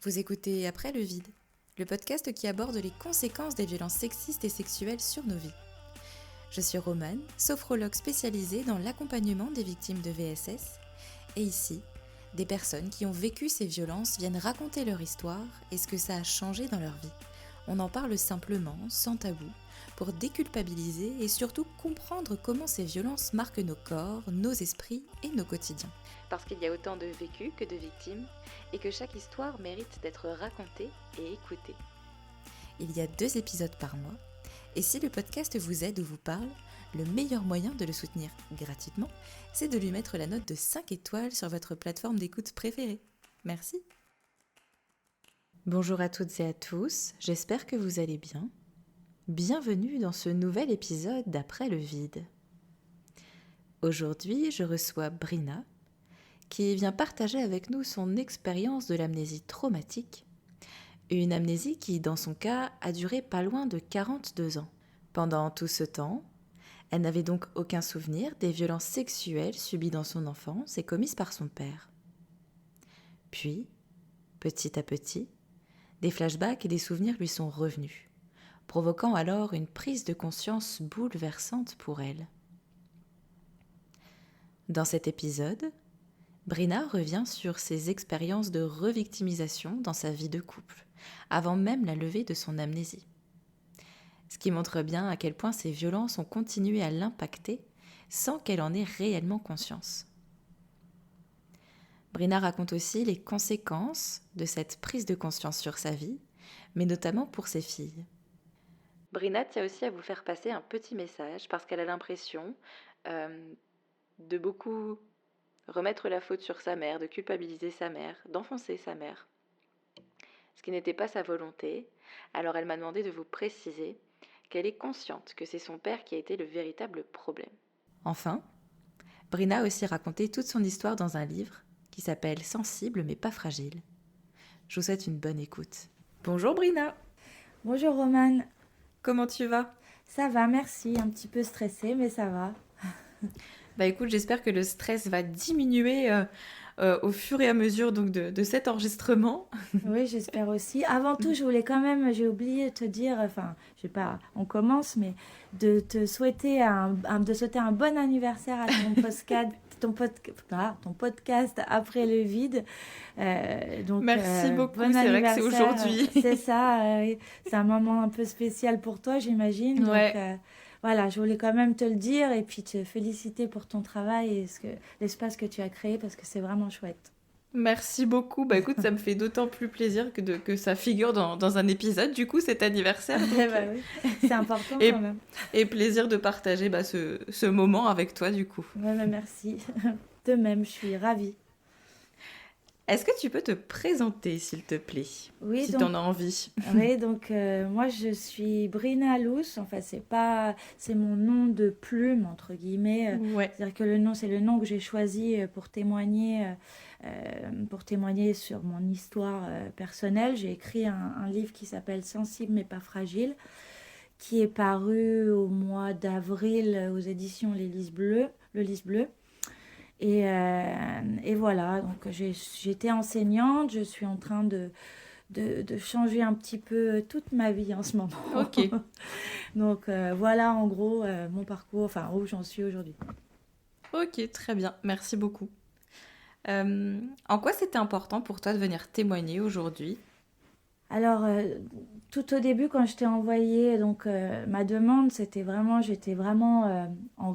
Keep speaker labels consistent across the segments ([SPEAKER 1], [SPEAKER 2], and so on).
[SPEAKER 1] Vous écoutez Après le vide, le podcast qui aborde les conséquences des violences sexistes et sexuelles sur nos vies. Je suis Romane, sophrologue spécialisée dans l'accompagnement des victimes de VSS, et ici, des personnes qui ont vécu ces violences viennent raconter leur histoire et ce que ça a changé dans leur vie. On en parle simplement, sans tabou, pour déculpabiliser et surtout comprendre comment ces violences marquent nos corps, nos esprits et nos quotidiens. Parce qu'il y a autant de vécus que de victimes et que chaque histoire mérite d'être racontée et écoutée. Il y a 2 épisodes par mois et si le podcast vous aide ou vous parle, le meilleur moyen de le soutenir gratuitement, c'est de lui mettre la note de 5 étoiles sur votre plateforme d'écoute préférée. Merci. Bonjour à toutes et à tous, j'espère que vous allez bien. Bienvenue dans ce nouvel épisode d'Après le vide. Aujourd'hui, je reçois Brina, qui vient partager avec nous son expérience de l'amnésie traumatique, une amnésie qui, dans son cas, a duré pas loin de 42 ans. Pendant tout ce temps, elle n'avait donc aucun souvenir des violences sexuelles subies dans son enfance et commises par son père. Puis, petit à petit, des flashbacks et des souvenirs lui sont revenus, provoquant alors une prise de conscience bouleversante pour elle. Dans cet épisode, Brina revient sur ses expériences de revictimisation dans sa vie de couple, avant même la levée de son amnésie. Ce qui montre bien à quel point ces violences ont continué à l'impacter sans qu'elle en ait réellement conscience. Brina raconte aussi les conséquences de cette prise de conscience sur sa vie, mais notamment pour ses filles. Brina tient aussi à vous faire passer un petit message parce qu'elle a l'impression de beaucoup remettre la faute sur sa mère, de culpabiliser sa mère, d'enfoncer sa mère, ce qui n'était pas sa volonté. Alors elle m'a demandé de vous préciser qu'elle est consciente que c'est son père qui a été le véritable problème. Enfin, Brina a aussi raconté toute son histoire dans un livre qui s'appelle « Sensible mais pas fragile ». Je vous souhaite une bonne écoute. Bonjour Brina.
[SPEAKER 2] Bonjour Romane.
[SPEAKER 1] Comment tu vas ?
[SPEAKER 2] Ça va, merci. Un petit peu stressée, mais ça va.
[SPEAKER 1] Bah écoute, j'espère que le stress va diminuer au fur et à mesure donc, de cet enregistrement.
[SPEAKER 2] Oui, j'espère aussi. Avant tout, j'ai oublié de te dire, enfin, je sais pas, on commence, mais de te souhaiter de souhaiter un bon anniversaire à ton podcast Après le vide.
[SPEAKER 1] Merci beaucoup,
[SPEAKER 2] bon
[SPEAKER 1] c'est vrai que c'est
[SPEAKER 2] anniversaire.
[SPEAKER 1] aujourd'hui.
[SPEAKER 2] C'est ça, c'est un moment un peu spécial pour toi, j'imagine.
[SPEAKER 1] Ouais.
[SPEAKER 2] Donc, voilà, je voulais quand même te le dire et puis te féliciter pour ton travail et l'espace que tu as créé parce que c'est vraiment chouette.
[SPEAKER 1] Merci beaucoup. Bah écoute, ça me fait d'autant plus plaisir que ça figure dans un épisode, du coup, cet anniversaire. Donc,
[SPEAKER 2] bah oui, c'est important quand même.
[SPEAKER 1] Et plaisir de partager ce moment avec toi, du coup.
[SPEAKER 2] Ouais, bah merci. De même, je suis ravie.
[SPEAKER 1] Est-ce que tu peux te présenter, s'il te plaît,
[SPEAKER 2] oui,
[SPEAKER 1] si
[SPEAKER 2] donc,
[SPEAKER 1] t'en as envie?
[SPEAKER 2] Oui, donc moi je suis Brina Lous. Enfin, c'est mon nom de plume entre guillemets.
[SPEAKER 1] Ouais.
[SPEAKER 2] C'est-à-dire que c'est le nom que j'ai choisi pour témoigner sur mon histoire personnelle. J'ai écrit un livre qui s'appelle Sensible mais pas fragile, qui est paru au mois d'avril aux éditions Le Lys Bleu. Et voilà, donc j'étais enseignante, je suis en train de changer un petit peu toute ma vie en ce moment.
[SPEAKER 1] Ok.
[SPEAKER 2] Donc voilà en gros mon parcours, enfin où j'en suis aujourd'hui.
[SPEAKER 1] Ok, très bien, merci beaucoup. En quoi c'était important pour toi de venir témoigner aujourd'hui ?
[SPEAKER 2] Alors, tout au début, quand je t'ai envoyé ma demande, j'étais vraiment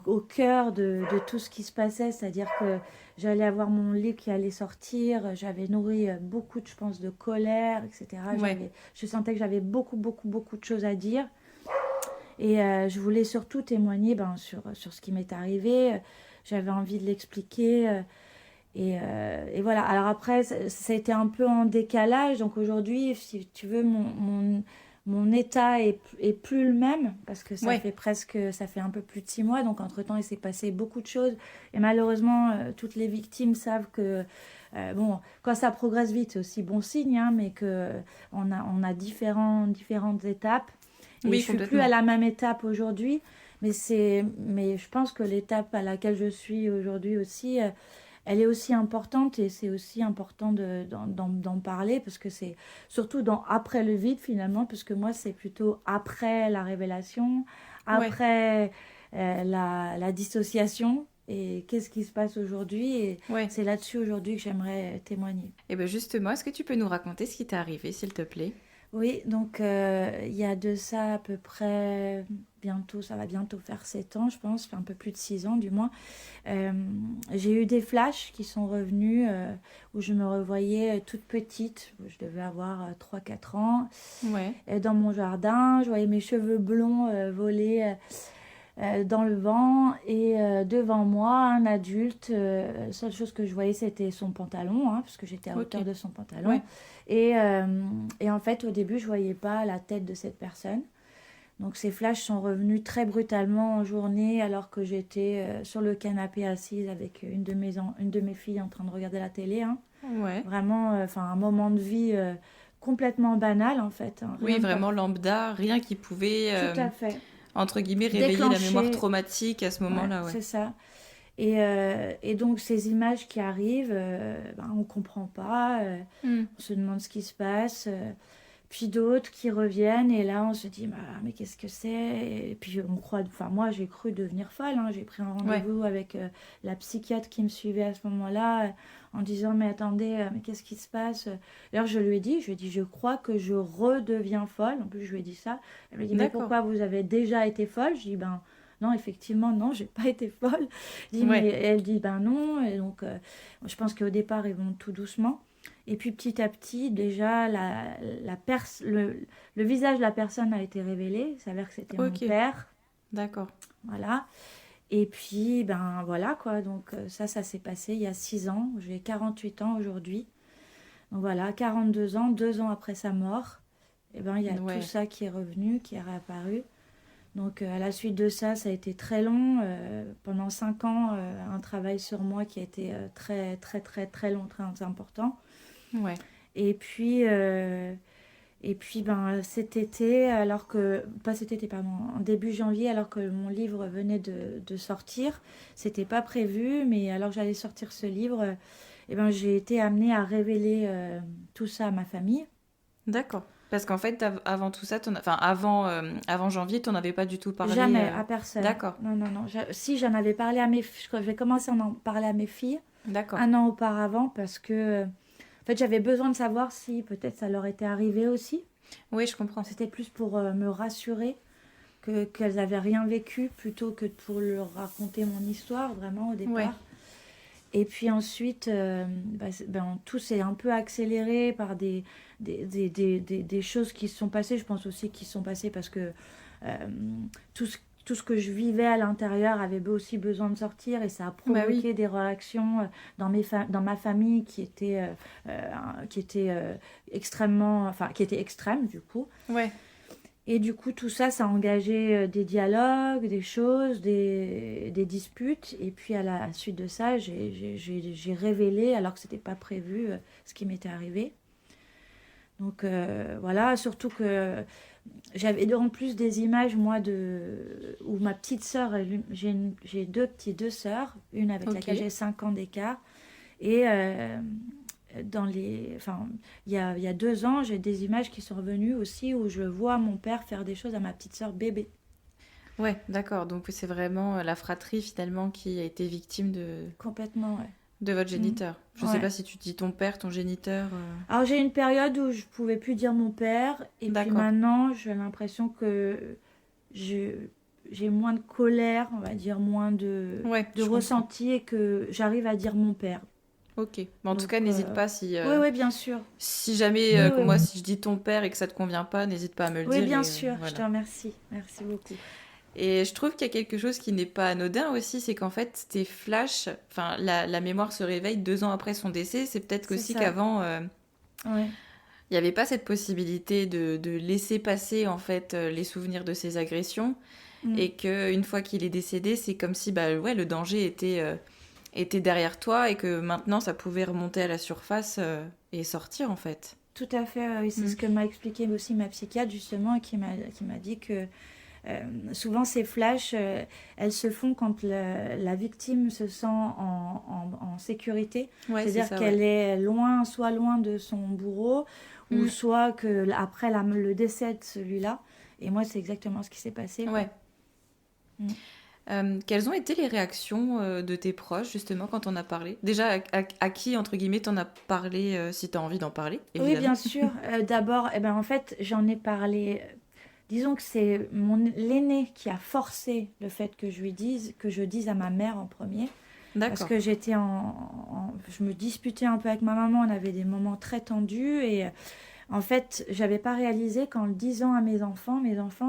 [SPEAKER 2] au cœur de tout ce qui se passait, c'est-à-dire que j'allais avoir mon livre qui allait sortir, j'avais nourri beaucoup, je pense, de colère, etc.
[SPEAKER 1] Ouais.
[SPEAKER 2] Je sentais que j'avais beaucoup, beaucoup, beaucoup de choses à dire. Et je voulais surtout témoigner sur ce qui m'est arrivé. J'avais envie de l'expliquer. Et voilà. Alors après, ça a été un peu en décalage. Donc aujourd'hui, si tu veux, mon état est plus le même parce que ça fait un peu plus de 6 mois. Donc entre-temps, il s'est passé beaucoup de choses. Et malheureusement, toutes les victimes savent que, quand ça progresse vite, c'est aussi bon signe, hein, mais qu'on a différentes étapes. Et
[SPEAKER 1] Oui,
[SPEAKER 2] je suis plus à la même étape aujourd'hui. Mais je pense que l'étape à laquelle je suis aujourd'hui aussi... elle est aussi importante et c'est aussi important d'en parler parce que c'est surtout après le vide finalement, parce que moi c'est plutôt après la révélation,
[SPEAKER 1] Ouais.
[SPEAKER 2] après la dissociation et qu'est-ce qui se passe aujourd'hui et
[SPEAKER 1] Ouais.
[SPEAKER 2] c'est là-dessus aujourd'hui que j'aimerais témoigner.
[SPEAKER 1] Et bien justement, est-ce que tu peux nous raconter ce qui t'est arrivé, s'il te plaît?
[SPEAKER 2] Oui, donc il y a de ça à peu près bientôt, ça va bientôt faire 7 ans je pense, un peu plus de 6 ans du moins. Euh, j'ai eu des flashs qui sont revenus où je me revoyais toute petite, je devais avoir 3-4 ans,
[SPEAKER 1] Ouais.
[SPEAKER 2] dans mon jardin, je voyais mes cheveux blonds voler dans le vent et devant moi un adulte, la seule chose que je voyais c'était son pantalon, hein, parce que j'étais à
[SPEAKER 1] Ok.
[SPEAKER 2] hauteur de son pantalon.
[SPEAKER 1] Ouais.
[SPEAKER 2] Et en fait au début je voyais pas la tête de cette personne. Donc ces flashs sont revenus très brutalement en journée alors que j'étais sur le canapé assise avec une de mes filles en train de regarder la télé, hein.
[SPEAKER 1] Ouais.
[SPEAKER 2] Vraiment, un moment de vie complètement banal en fait, hein.
[SPEAKER 1] Oui,
[SPEAKER 2] Rien de
[SPEAKER 1] vraiment lambda, rien qui pouvait,
[SPEAKER 2] tout à fait
[SPEAKER 1] entre guillemets, réveiller la mémoire
[SPEAKER 2] déclenché.
[SPEAKER 1] traumatique à ce
[SPEAKER 2] Ouais,
[SPEAKER 1] moment-là, ouais.
[SPEAKER 2] c'est ça. Et donc ces images qui arrivent, on comprend pas,
[SPEAKER 1] Hmm.
[SPEAKER 2] on se demande ce qui se passe. Puis d'autres qui reviennent et là on se dit bah, mais qu'est-ce que c'est? Et puis on croit, enfin moi j'ai cru devenir folle, hein. J'ai pris un
[SPEAKER 1] Ouais.
[SPEAKER 2] rendez-vous avec la psychiatre qui me suivait à ce moment-là en disant mais attendez, mais qu'est-ce qui se passe? Alors je lui ai dit je crois que je redeviens folle. En plus je lui ai dit ça. Elle me dit mais
[SPEAKER 1] D'accord.
[SPEAKER 2] pourquoi vous avez déjà été folle? Je dis ben non, effectivement, non, j'ai pas été folle. Je dis,
[SPEAKER 1] Ouais.
[SPEAKER 2] mais elle dit, ben non. Et donc, je pense qu'au départ, ils vont tout doucement. Et puis, petit à petit, déjà, le visage de la personne a été révélé. Il s'avère que c'était mon
[SPEAKER 1] Ok.
[SPEAKER 2] père.
[SPEAKER 1] D'accord.
[SPEAKER 2] Voilà. Et puis, ben voilà, quoi. Donc, ça s'est passé il y a 6 ans. J'ai 48 ans aujourd'hui. Donc, voilà, 42 ans, 2 ans après sa mort. Et ben, il y a
[SPEAKER 1] Ouais.
[SPEAKER 2] tout ça qui est revenu, qui est réapparu. Donc à la suite de ça, ça a été très long. Pendant 5 ans, un travail sur moi qui a été très, très, très, très long, très important.
[SPEAKER 1] Ouais.
[SPEAKER 2] Et puis, ben, cet été, pas cet été, pardon, en début janvier, alors que mon livre venait de sortir, c'était pas prévu, mais alors que j'allais sortir ce livre, ben, j'ai été amenée à révéler tout ça à ma famille.
[SPEAKER 1] D'accord. Parce qu'en fait, avant tout ça, avant janvier, tu n'en avais pas du tout parlé.
[SPEAKER 2] Jamais, à personne.
[SPEAKER 1] D'accord.
[SPEAKER 2] Non. Si, j'en avais parlé à mes filles, j'ai commencé à en parler à mes filles
[SPEAKER 1] D'accord.
[SPEAKER 2] 1 an auparavant parce que, en fait, j'avais besoin de savoir si peut-être ça leur était arrivé aussi.
[SPEAKER 1] Oui, je comprends.
[SPEAKER 2] C'était plus pour me rassurer qu'elles n'avaient rien vécu plutôt que pour leur raconter mon histoire, vraiment, au départ.
[SPEAKER 1] Ouais.
[SPEAKER 2] Et puis ensuite, tout s'est un peu accéléré par des choses qui se sont passées. Je pense aussi qu'ils se sont passées parce que tout ce que je vivais à l'intérieur avait aussi besoin de sortir et ça a provoqué des réactions dans ma famille qui étaient extrêmement, enfin qui étaient extrêmes du coup.
[SPEAKER 1] Ouais.
[SPEAKER 2] Et du coup, tout ça, ça a engagé des dialogues, des choses, des disputes. Et puis, à la suite de ça, j'ai révélé, alors que ce n'était pas prévu, ce qui m'était arrivé. Donc, voilà, surtout que j'avais en plus des images, moi, où ma petite sœur, j'ai deux sœurs, une avec laquelle j'ai 5 ans d'écart. Et il y a 2 ans, j'ai des images qui sont revenues aussi où je vois mon père faire des choses à ma petite sœur bébé.
[SPEAKER 1] Ouais, d'accord. Donc c'est vraiment la fratrie finalement qui a été victime
[SPEAKER 2] Complètement, ouais.
[SPEAKER 1] de votre géniteur. Je
[SPEAKER 2] Ouais.
[SPEAKER 1] sais pas si tu dis ton père, ton géniteur.
[SPEAKER 2] Alors j'ai une période où je pouvais plus dire mon père et puis
[SPEAKER 1] D'accord.
[SPEAKER 2] maintenant j'ai l'impression que j'ai moins de colère, on va dire, moins de
[SPEAKER 1] Ouais, je
[SPEAKER 2] ressenti et que j'arrive à dire mon père.
[SPEAKER 1] Ok. Mais en tout
[SPEAKER 2] Donc,
[SPEAKER 1] cas, n'hésite pas si,
[SPEAKER 2] Oui, bien sûr.
[SPEAKER 1] si jamais,
[SPEAKER 2] Oui,
[SPEAKER 1] moi,
[SPEAKER 2] oui.
[SPEAKER 1] si je dis ton père et que ça te convient pas, n'hésite pas à me le dire.
[SPEAKER 2] Oui, bien
[SPEAKER 1] et,
[SPEAKER 2] sûr,
[SPEAKER 1] voilà.
[SPEAKER 2] je te remercie. Merci beaucoup.
[SPEAKER 1] Et je trouve qu'il y a quelque chose qui n'est pas anodin aussi, c'est qu'en fait, tes flashs, enfin, la mémoire se réveille 2 ans après son décès. C'est peut-être
[SPEAKER 2] C'est
[SPEAKER 1] aussi
[SPEAKER 2] ça.
[SPEAKER 1] qu'avant,
[SPEAKER 2] Ouais.
[SPEAKER 1] il n'y avait pas cette possibilité de laisser passer, en fait, les souvenirs de ses agressions. Et qu'une fois qu'il est décédé, c'est comme si le danger était derrière toi et que maintenant, ça pouvait remonter à la surface et sortir, en fait.
[SPEAKER 2] Tout à fait, oui. C'est ce que m'a expliqué aussi ma psychiatre, justement, qui m'a dit que souvent ces flashs, elles se font quand la victime se sent en sécurité.
[SPEAKER 1] Ouais, c'est
[SPEAKER 2] C'est-à-dire
[SPEAKER 1] ça,
[SPEAKER 2] qu'elle
[SPEAKER 1] ouais.
[SPEAKER 2] est loin, soit loin de son bourreau, ou
[SPEAKER 1] Mm.
[SPEAKER 2] soit que après le décès de celui-là. Et moi, c'est exactement ce qui s'est passé, quoi.
[SPEAKER 1] Ouais.
[SPEAKER 2] Mm.
[SPEAKER 1] Quelles ont été les réactions de tes proches, justement, quand on a parlé? Déjà, à qui, entre guillemets, t'en as parlé, si t'as envie d'en parler,
[SPEAKER 2] Oui, bien
[SPEAKER 1] évidemment.
[SPEAKER 2] sûr. D'abord, eh ben, en fait, j'en ai parlé. Disons que c'est l'aîné qui a forcé le fait que je dise à ma mère en premier. Parce
[SPEAKER 1] D'accord.
[SPEAKER 2] que je me disputais un peu avec ma maman, on avait des moments très tendus et en fait, j'avais pas réalisé qu'en le disant à mes enfants,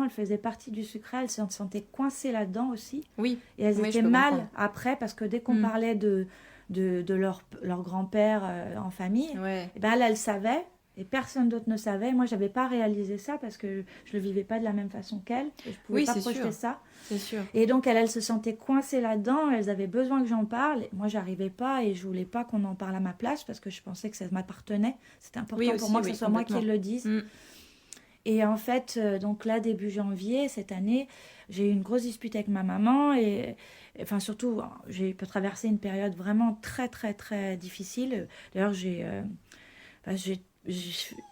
[SPEAKER 2] elles faisaient partie du secret, elles se sentaient coincées là-dedans aussi
[SPEAKER 1] Oui,
[SPEAKER 2] et elles
[SPEAKER 1] oui, je
[SPEAKER 2] étaient
[SPEAKER 1] peux
[SPEAKER 2] mal
[SPEAKER 1] comprendre.
[SPEAKER 2] après parce que dès qu'on
[SPEAKER 1] Mm.
[SPEAKER 2] parlait de leur grand-père en famille,
[SPEAKER 1] Ouais.
[SPEAKER 2] eh ben elle savait et personne d'autre ne savait. Moi, j'avais pas réalisé ça parce que je le vivais pas de la même façon qu'elle et je pouvais
[SPEAKER 1] Oui,
[SPEAKER 2] pas
[SPEAKER 1] c'est
[SPEAKER 2] projeter
[SPEAKER 1] sûr.
[SPEAKER 2] ça.
[SPEAKER 1] C'est sûr.
[SPEAKER 2] Et donc, elles se sentaient coincées là-dedans, elles avaient besoin que j'en parle. Et moi, j'arrivais pas et je voulais pas qu'on en parle à ma place parce que je pensais que ça m'appartenait. C'était
[SPEAKER 1] Oui,
[SPEAKER 2] important pour
[SPEAKER 1] aussi,
[SPEAKER 2] moi que ce
[SPEAKER 1] oui,
[SPEAKER 2] soit moi qui
[SPEAKER 1] complètement.
[SPEAKER 2] le dise.
[SPEAKER 1] Mm.
[SPEAKER 2] Et en fait, donc là, début janvier, cette année, j'ai eu une grosse dispute avec ma maman enfin surtout, j'ai traversé une période vraiment très, très, très difficile. D'ailleurs, enfin,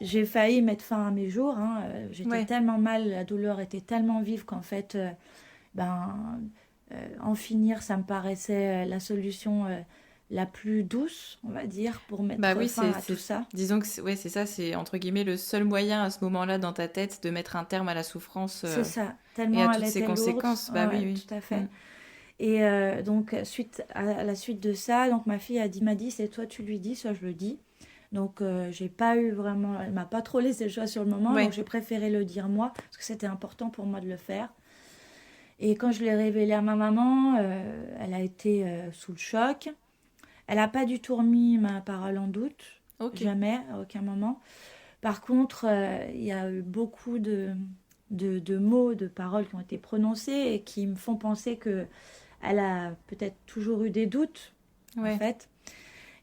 [SPEAKER 2] j'ai failli mettre fin à mes jours, hein. J'étais
[SPEAKER 1] Ouais.
[SPEAKER 2] tellement mal, la douleur était tellement vive qu'en fait, ben, en finir, ça me paraissait la solution la plus douce, on va dire, pour
[SPEAKER 1] Bah
[SPEAKER 2] mettre
[SPEAKER 1] oui,
[SPEAKER 2] fin à tout ça.
[SPEAKER 1] disons que ouais, c'est ça, c'est entre guillemets le seul moyen à ce moment-là dans ta tête de mettre un terme à la souffrance
[SPEAKER 2] C'est ça,
[SPEAKER 1] et à
[SPEAKER 2] tellement elle
[SPEAKER 1] toutes ses
[SPEAKER 2] était lourde.
[SPEAKER 1] conséquences. Bah
[SPEAKER 2] Ouais,
[SPEAKER 1] oui,
[SPEAKER 2] tout à
[SPEAKER 1] oui.
[SPEAKER 2] fait.
[SPEAKER 1] Mm.
[SPEAKER 2] Et donc, suite à la suite de ça, donc ma fille m'a dit, c'est toi tu lui dis, soit je le dis. Donc, j'ai pas eu vraiment, elle m'a pas trop laissé le choix sur le moment, donc
[SPEAKER 1] Ouais.
[SPEAKER 2] j'ai préféré le dire moi, parce que c'était important pour moi de le faire. Et quand je l'ai révélé à ma maman, elle a été sous le choc. Elle n'a pas du tout remis ma parole en doute,
[SPEAKER 1] Ok.
[SPEAKER 2] jamais, à aucun moment. Par contre, il y a eu beaucoup de mots, de paroles qui ont été prononcés et qui me font penser que elle a peut-être toujours eu des doutes, en
[SPEAKER 1] Ouais.
[SPEAKER 2] fait.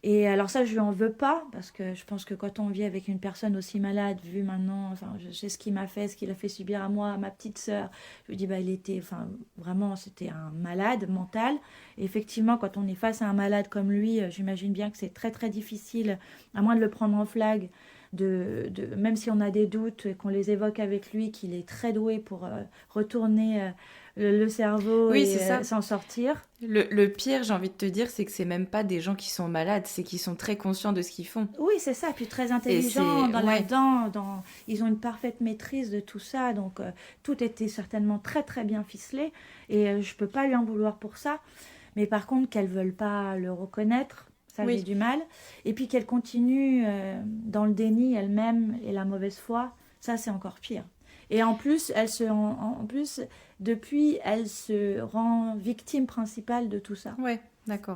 [SPEAKER 2] Et alors ça, je lui en veux pas, parce que je pense que quand on vit avec une personne aussi malade, vu maintenant, enfin, je sais ce qu'il m'a fait, ce qu'il a fait subir à moi, à ma petite sœur, je lui dis, bah, il était, enfin, vraiment, c'était un malade mental. Et effectivement, quand on est face à un malade comme lui, j'imagine bien que c'est très, très difficile, à moins de le prendre en flag, même si on a des doutes et qu'on les évoque avec lui, qu'il est très doué pour retourner le cerveau
[SPEAKER 1] Oui, c'est
[SPEAKER 2] et
[SPEAKER 1] ça.
[SPEAKER 2] s'en sortir.
[SPEAKER 1] Le pire, j'ai envie de te dire, c'est que c'est même pas des gens qui sont malades, c'est qu'ils sont très conscients de ce qu'ils font.
[SPEAKER 2] Oui, c'est ça. Puis très
[SPEAKER 1] Et
[SPEAKER 2] intelligent
[SPEAKER 1] c'est
[SPEAKER 2] dans
[SPEAKER 1] ouais.
[SPEAKER 2] là-dedans. Ils ont une parfaite maîtrise de tout ça. Donc, tout était certainement très, très bien ficelé. Et je peux pas lui en vouloir pour ça. Mais par contre, qu'elles veulent pas le reconnaître, ça, j'ai
[SPEAKER 1] Oui.
[SPEAKER 2] du mal. Et puis qu'elles continuent dans le déni elles-mêmes et la mauvaise foi, ça, c'est encore pire. Et en plus, en plus, depuis, elle se rend victime principale de tout ça.
[SPEAKER 1] Ouais, d'accord.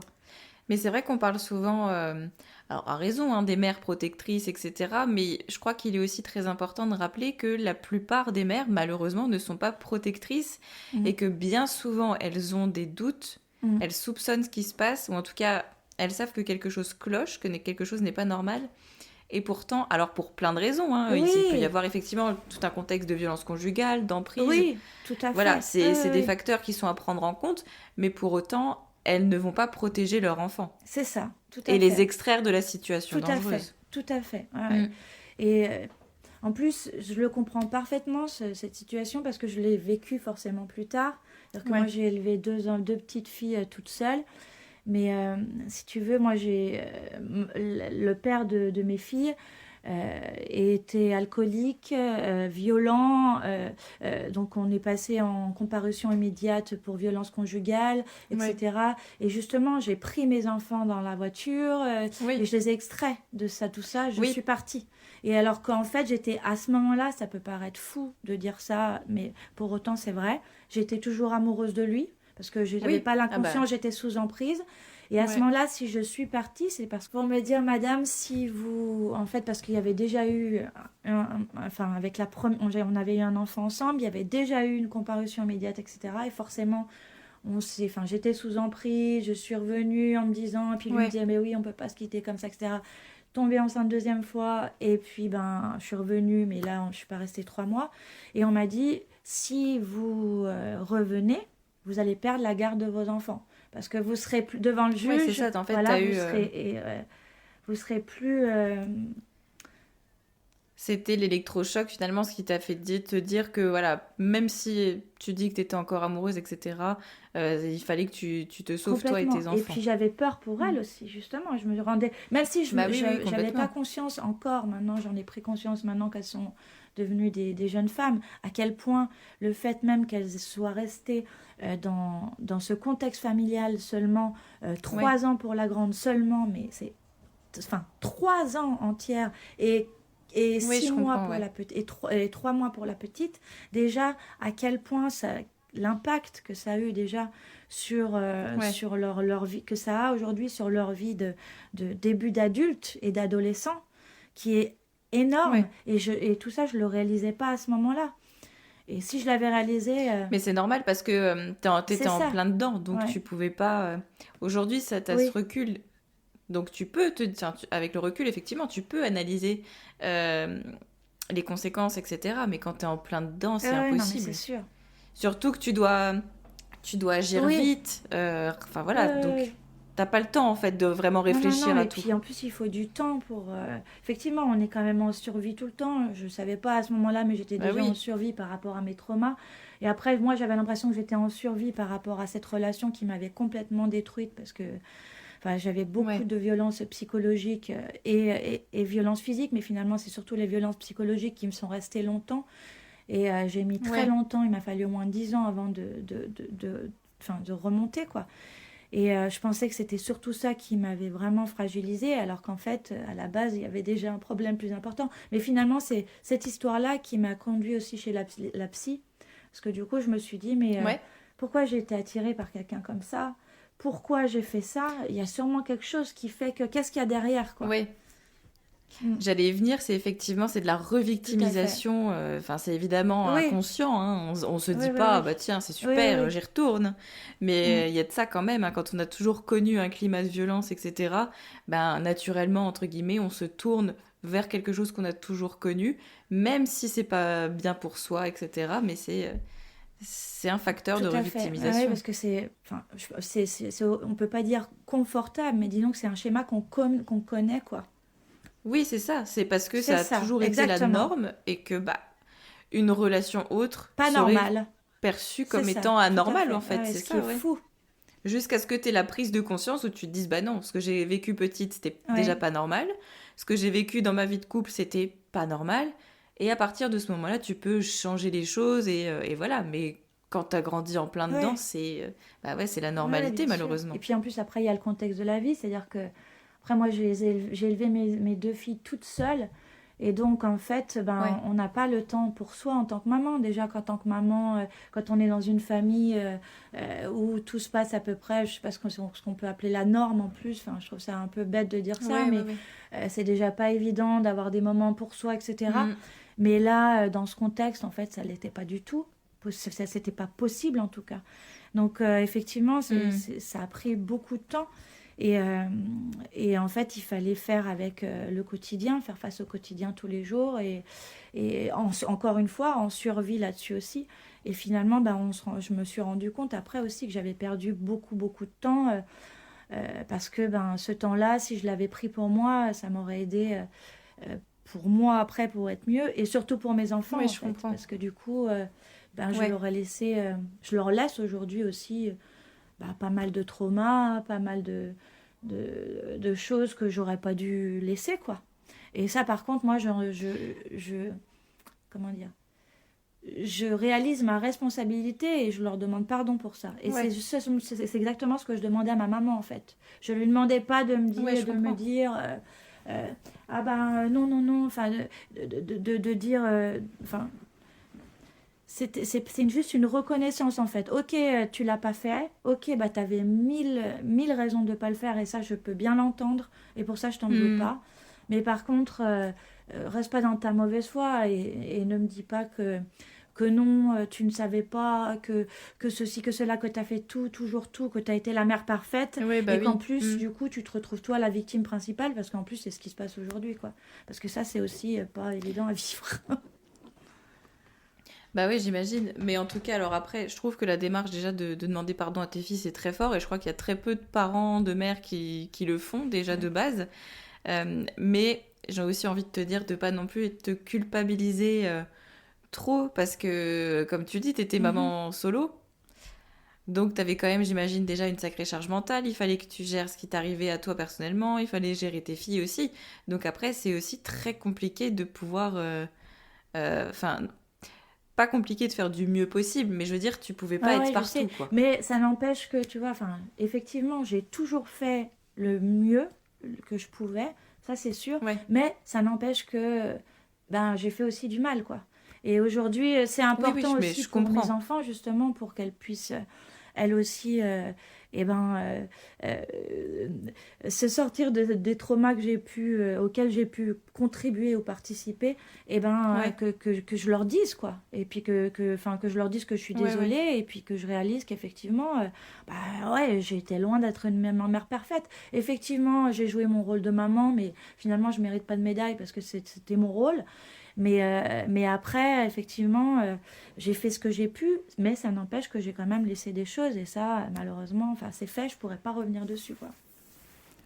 [SPEAKER 1] Mais c'est vrai qu'on parle souvent, alors à raison, hein, des mères protectrices, etc. Mais je crois qu'il est aussi très important de rappeler que la plupart des mères, malheureusement, ne sont pas protectrices
[SPEAKER 2] Mm.
[SPEAKER 1] et que bien souvent, elles ont des doutes,
[SPEAKER 2] Mm.
[SPEAKER 1] elles soupçonnent ce qui se passe, ou en tout cas, elles savent que quelque chose cloche, que quelque chose n'est pas normal. Et pourtant, alors pour plein de raisons, hein, il peut y
[SPEAKER 2] Oui,
[SPEAKER 1] avoir effectivement tout un contexte de violence conjugale, d'emprise.
[SPEAKER 2] oui, tout à
[SPEAKER 1] Voilà,
[SPEAKER 2] fait. Oui,
[SPEAKER 1] c'est
[SPEAKER 2] oui,
[SPEAKER 1] des
[SPEAKER 2] oui.
[SPEAKER 1] facteurs qui sont à prendre en compte, mais pour autant, elles ne vont pas protéger leur enfant
[SPEAKER 2] C'est ça, tout
[SPEAKER 1] et
[SPEAKER 2] à
[SPEAKER 1] les
[SPEAKER 2] fait.
[SPEAKER 1] extraire de la situation
[SPEAKER 2] Tout à fait,
[SPEAKER 1] dangereuse.
[SPEAKER 2] tout à fait. Ouais, ouais.
[SPEAKER 1] Mm.
[SPEAKER 2] Et en plus, je le comprends parfaitement, cette situation, parce que je l'ai vécu forcément plus tard. C'est-à-dire que moi,
[SPEAKER 1] Ouais,
[SPEAKER 2] j'ai élevé deux petites filles toutes seules. Mais si tu veux, moi, le père de mes filles était alcoolique, violent. Donc, on est passé en comparution immédiate pour violence conjugale,
[SPEAKER 1] ouais,
[SPEAKER 2] etc. Et justement, j'ai pris mes enfants dans la voiture et
[SPEAKER 1] oui,
[SPEAKER 2] je les ai extraits de ça, tout ça. Je
[SPEAKER 1] oui,
[SPEAKER 2] suis partie. Et alors qu'en fait, j'étais à ce moment-là, ça peut paraître fou de dire ça, mais pour autant, c'est vrai. J'étais toujours amoureuse de lui parce que je n'avais
[SPEAKER 1] oui.
[SPEAKER 2] pas
[SPEAKER 1] Ah bah,
[SPEAKER 2] l'inconscient, j'étais sous emprise. Et à ce
[SPEAKER 1] ouais,
[SPEAKER 2] moment-là, si je suis partie, c'est parce qu'on me dire, madame, si vous. En fait, parce qu'il y avait déjà eu. Enfin, avec la première. On avait eu un enfant ensemble, il y avait déjà eu une comparution immédiate, etc. Et forcément, enfin, j'étais sous emprise, je suis revenue en me disant. Et puis lui me
[SPEAKER 1] ouais,
[SPEAKER 2] disait, mais oui, on ne peut pas se quitter comme ça, etc. retombée enceinte deuxième fois, et puis je suis revenue, mais là, je ne suis pas restée 3 mois. Et on m'a dit, si vous revenez, vous allez perdre la garde de vos enfants. Parce que vous serez plus devant le juge.
[SPEAKER 1] Oui, c'est ça, en fait,
[SPEAKER 2] voilà,
[SPEAKER 1] t'as
[SPEAKER 2] vous
[SPEAKER 1] eu...
[SPEAKER 2] serez, vous serez plus...
[SPEAKER 1] C'était l'électrochoc finalement, ce qui t'a fait te dire que voilà, même si tu dis que tu étais encore amoureuse, etc., il fallait que tu te sauves toi et tes
[SPEAKER 2] complètement. Et
[SPEAKER 1] enfants.
[SPEAKER 2] puis j'avais peur pour elle aussi, justement. Je me rendais... Même si
[SPEAKER 1] Bah oui, oui,
[SPEAKER 2] j'avais pas
[SPEAKER 1] complètement.
[SPEAKER 2] conscience encore, maintenant j'en ai pris conscience maintenant qu'elles sont devenues des jeunes femmes, à quel point le fait même qu'elles soient restées dans ce contexte familial seulement,
[SPEAKER 1] Ouais.
[SPEAKER 2] 3 ans pour la grande seulement, mais c'est... Enfin, 3 ans entières, et
[SPEAKER 1] Oui, je
[SPEAKER 2] 6 mois
[SPEAKER 1] comprends,
[SPEAKER 2] pour
[SPEAKER 1] ouais.
[SPEAKER 2] la petite, et 3 mois pour la petite, déjà à quel point l'impact que ça a eu déjà
[SPEAKER 1] Ouais,
[SPEAKER 2] sur leur vie, que ça a aujourd'hui sur leur vie de début d'adulte et d'adolescent, qui est énorme.
[SPEAKER 1] ouais.
[SPEAKER 2] Et tout ça, je le réalisais pas à ce moment-là. Et si je l'avais réalisé,
[SPEAKER 1] Mais c'est normal parce que t'étais
[SPEAKER 2] c'est
[SPEAKER 1] en
[SPEAKER 2] ça.
[SPEAKER 1] plein dedans, donc
[SPEAKER 2] Ouais.
[SPEAKER 1] tu pouvais pas... Aujourd'hui, t'as ce
[SPEAKER 2] Oui.
[SPEAKER 1] recul, donc tu peux tiens, avec le recul, effectivement, tu peux analyser euh, les conséquences, etc. Mais quand t'es en plein dedans, c'est
[SPEAKER 2] Ouais, non, mais c'est
[SPEAKER 1] impossible.
[SPEAKER 2] sûr.
[SPEAKER 1] Surtout que tu dois agir
[SPEAKER 2] Oui.
[SPEAKER 1] vite. Enfin
[SPEAKER 2] Oui,
[SPEAKER 1] voilà,
[SPEAKER 2] oui,
[SPEAKER 1] donc
[SPEAKER 2] oui.
[SPEAKER 1] t'as pas le temps en fait de vraiment
[SPEAKER 2] Non, non, non,
[SPEAKER 1] réfléchir à
[SPEAKER 2] et
[SPEAKER 1] tout.
[SPEAKER 2] puis en plus, il faut du temps pour... Effectivement, on est quand même en survie tout le temps. Je ne savais pas à ce moment-là, mais j'étais
[SPEAKER 1] Bah
[SPEAKER 2] déjà en
[SPEAKER 1] oui,
[SPEAKER 2] survie par rapport à mes traumas. Et après, moi, j'avais l'impression que j'étais en survie par rapport à cette relation qui m'avait complètement détruite parce que enfin, j'avais beaucoup
[SPEAKER 1] ouais,
[SPEAKER 2] de violences psychologiques et violences physiques, mais finalement, c'est surtout les violences psychologiques qui me sont restées longtemps. Et j'ai mis très
[SPEAKER 1] ouais.
[SPEAKER 2] longtemps, il m'a fallu au moins 10 ans avant enfin, de remonter, quoi. Et je pensais que c'était surtout ça qui m'avait vraiment fragilisée, alors qu'en fait, à la base, il y avait déjà un problème plus important. Mais finalement, c'est cette histoire-là qui m'a conduit aussi chez la psy. Parce que du coup, je me suis dit, mais
[SPEAKER 1] Ouais,
[SPEAKER 2] pourquoi j'ai été attirée par quelqu'un comme ça? Pourquoi j'ai fait ça? Il y a sûrement quelque chose qui fait que... Qu'est-ce qu'il y a derrière, quoi?
[SPEAKER 1] ouais.
[SPEAKER 2] Mm.
[SPEAKER 1] J'allais y venir, c'est de la
[SPEAKER 2] Tout à fait.
[SPEAKER 1] revictimisation. Enfin, c'est évidemment
[SPEAKER 2] Oui,
[SPEAKER 1] inconscient. Hein. On se
[SPEAKER 2] oui,
[SPEAKER 1] dit
[SPEAKER 2] oui,
[SPEAKER 1] pas, ah bah
[SPEAKER 2] oui.
[SPEAKER 1] tiens, c'est
[SPEAKER 2] Oui, oui,
[SPEAKER 1] super,
[SPEAKER 2] oui.
[SPEAKER 1] j'y retourne. Mais
[SPEAKER 2] Mm.
[SPEAKER 1] il y a de ça quand même. Hein. Quand on a toujours connu un climat de violence, etc., ben, naturellement, entre guillemets, on se tourne vers quelque chose qu'on a toujours connu, même si c'est pas bien pour soi, etc. Mais c'est un facteur de
[SPEAKER 2] Tout à fait. Ah ouais,
[SPEAKER 1] revictimisation.
[SPEAKER 2] parce que c'est... Enfin, on peut pas dire confortable, mais disons que c'est un schéma qu'on connaît, quoi.
[SPEAKER 1] Oui, c'est ça. C'est parce que
[SPEAKER 2] C'est
[SPEAKER 1] ça a
[SPEAKER 2] ça,
[SPEAKER 1] toujours été la
[SPEAKER 2] exactement.
[SPEAKER 1] norme et que bah, une relation autre
[SPEAKER 2] Pas
[SPEAKER 1] serait
[SPEAKER 2] normal.
[SPEAKER 1] perçue
[SPEAKER 2] C'est
[SPEAKER 1] comme
[SPEAKER 2] ça,
[SPEAKER 1] étant
[SPEAKER 2] tout à
[SPEAKER 1] anormale, en
[SPEAKER 2] fait. Ah
[SPEAKER 1] fait.
[SPEAKER 2] ouais,
[SPEAKER 1] C'est
[SPEAKER 2] ce qui est
[SPEAKER 1] ça, ouais.
[SPEAKER 2] fou.
[SPEAKER 1] Jusqu'à ce que tu aies la prise de conscience où tu te dises, bah non, ce que j'ai vécu petite, c'était déjà
[SPEAKER 2] Ouais.
[SPEAKER 1] pas normal. Ce que j'ai vécu dans ma vie de couple, c'était pas normal. Et à partir de ce moment-là, tu peux changer les choses et voilà. Mais quand t'as grandi en plein dedans,
[SPEAKER 2] Ouais.
[SPEAKER 1] bah ouais, c'est la
[SPEAKER 2] Ouais, ouais,
[SPEAKER 1] normalité,
[SPEAKER 2] bien sûr. Et
[SPEAKER 1] malheureusement.
[SPEAKER 2] puis en plus, après, il y a le contexte de la vie. C'est-à-dire que, après, moi, j'ai élevé mes 2 filles toutes seules. Et donc, en fait,
[SPEAKER 1] Ouais.
[SPEAKER 2] on n'a pas le temps pour soi en tant que maman. Déjà, qu'en tant que maman, quand on est dans une famille où tout se passe à peu près, je sais pas ce qu'on peut appeler la norme en plus. Enfin, je trouve ça un peu bête de dire ça,
[SPEAKER 1] Ouais, ouais,
[SPEAKER 2] mais
[SPEAKER 1] ouais.
[SPEAKER 2] c'est déjà pas évident d'avoir des moments pour soi, etc.
[SPEAKER 1] Mm.
[SPEAKER 2] Mais là, dans ce contexte, en fait, ça l'était pas du tout. C'était pas possible en tout cas. Donc effectivement,
[SPEAKER 1] Mm.
[SPEAKER 2] ça a pris beaucoup de temps. Et, euh, et en fait, il fallait faire avec le quotidien, faire face au quotidien tous les jours. Et encore une fois, en survie là-dessus aussi. Et finalement, je me suis rendu compte après aussi que j'avais perdu beaucoup, beaucoup de temps. Parce que ce temps-là, si je l'avais pris pour moi, ça m'aurait aidé pour moi après pour être mieux. Et surtout pour mes enfants,
[SPEAKER 1] Ouais,
[SPEAKER 2] en
[SPEAKER 1] je
[SPEAKER 2] fait.
[SPEAKER 1] comprends.
[SPEAKER 2] Parce que du coup, je
[SPEAKER 1] Ouais.
[SPEAKER 2] leur ai laissé, je leur laisse aujourd'hui aussi pas mal de traumas, pas mal de choses que j'aurais pas dû laisser, quoi. Et ça, par contre, moi, comment dire, je réalise ma responsabilité et je leur demande pardon pour ça. Et
[SPEAKER 1] Ouais.
[SPEAKER 2] c'est exactement ce que je demandais à ma maman, en fait. Je lui demandais pas de me
[SPEAKER 1] Ouais,
[SPEAKER 2] dire,
[SPEAKER 1] je comprends.
[SPEAKER 2] euh, ah non, non, non, enfin, de dire, enfin, c'est juste une reconnaissance en fait. Ok, tu l'as pas fait. Ok, t'avais mille raisons de pas le faire et ça, je peux bien l'entendre. Et pour ça, je t'en veux
[SPEAKER 1] Mm.
[SPEAKER 2] pas. Mais par contre, reste pas dans ta mauvaise foi et ne me dis pas que non, tu ne savais pas, que ceci, que cela, que tu as fait tout, toujours tout, que tu as été la mère parfaite,
[SPEAKER 1] Oui, bah
[SPEAKER 2] et qu'en
[SPEAKER 1] oui.
[SPEAKER 2] plus, du coup, tu te retrouves toi la victime principale, parce qu'en plus, c'est ce qui se passe aujourd'hui, quoi. Parce que ça, c'est aussi pas évident à vivre.
[SPEAKER 1] Bah oui, j'imagine. Mais en tout cas, alors après, je trouve que la démarche déjà de demander pardon à tes filles, c'est très fort. Et je crois qu'il y a très peu de parents, de mères qui le font déjà de base. Mais j'ai aussi envie de te dire de pas non plus te culpabiliser trop. Parce que, comme tu dis, t'étais
[SPEAKER 2] Mhm.
[SPEAKER 1] maman solo. Donc t'avais quand même, j'imagine, déjà une sacrée charge mentale. Il fallait que tu gères ce qui t'arrivait à toi personnellement. Il fallait gérer tes filles aussi. Donc après, c'est aussi très compliqué de pouvoir... Enfin, pas compliqué de faire du mieux possible, mais je veux dire, tu pouvais pas
[SPEAKER 2] Ouais,
[SPEAKER 1] être
[SPEAKER 2] ouais, je sais.
[SPEAKER 1] partout, quoi.
[SPEAKER 2] Mais ça n'empêche que, tu vois, enfin, effectivement, j'ai toujours fait le mieux que je pouvais, ça c'est sûr.
[SPEAKER 1] Ouais.
[SPEAKER 2] Mais ça n'empêche que, ben, j'ai fait aussi du mal, quoi. Et aujourd'hui, c'est
[SPEAKER 1] Oui, oui,
[SPEAKER 2] important
[SPEAKER 1] mais
[SPEAKER 2] aussi
[SPEAKER 1] je
[SPEAKER 2] pour mes
[SPEAKER 1] comprends.
[SPEAKER 2] enfants, justement, pour qu'elles puissent, elles aussi, eh ben, euh, se sortir des traumas que auxquels j'ai pu contribuer ou participer, et ben,
[SPEAKER 1] Ouais,
[SPEAKER 2] que je leur dise, quoi. Et puis enfin, que je leur dise que je suis
[SPEAKER 1] ouais, ouais.
[SPEAKER 2] désolée, et puis que je réalise qu'effectivement, bah ouais, j'ai été loin d'être une mère parfaite. Effectivement, j'ai joué mon rôle de maman, mais finalement, je mérite pas de médaille parce que c'était mon rôle. Mais après, effectivement, j'ai fait ce que j'ai pu, mais ça n'empêche que j'ai quand même laissé des choses, et ça, malheureusement, enfin, c'est fait, je pourrais pas revenir dessus, quoi.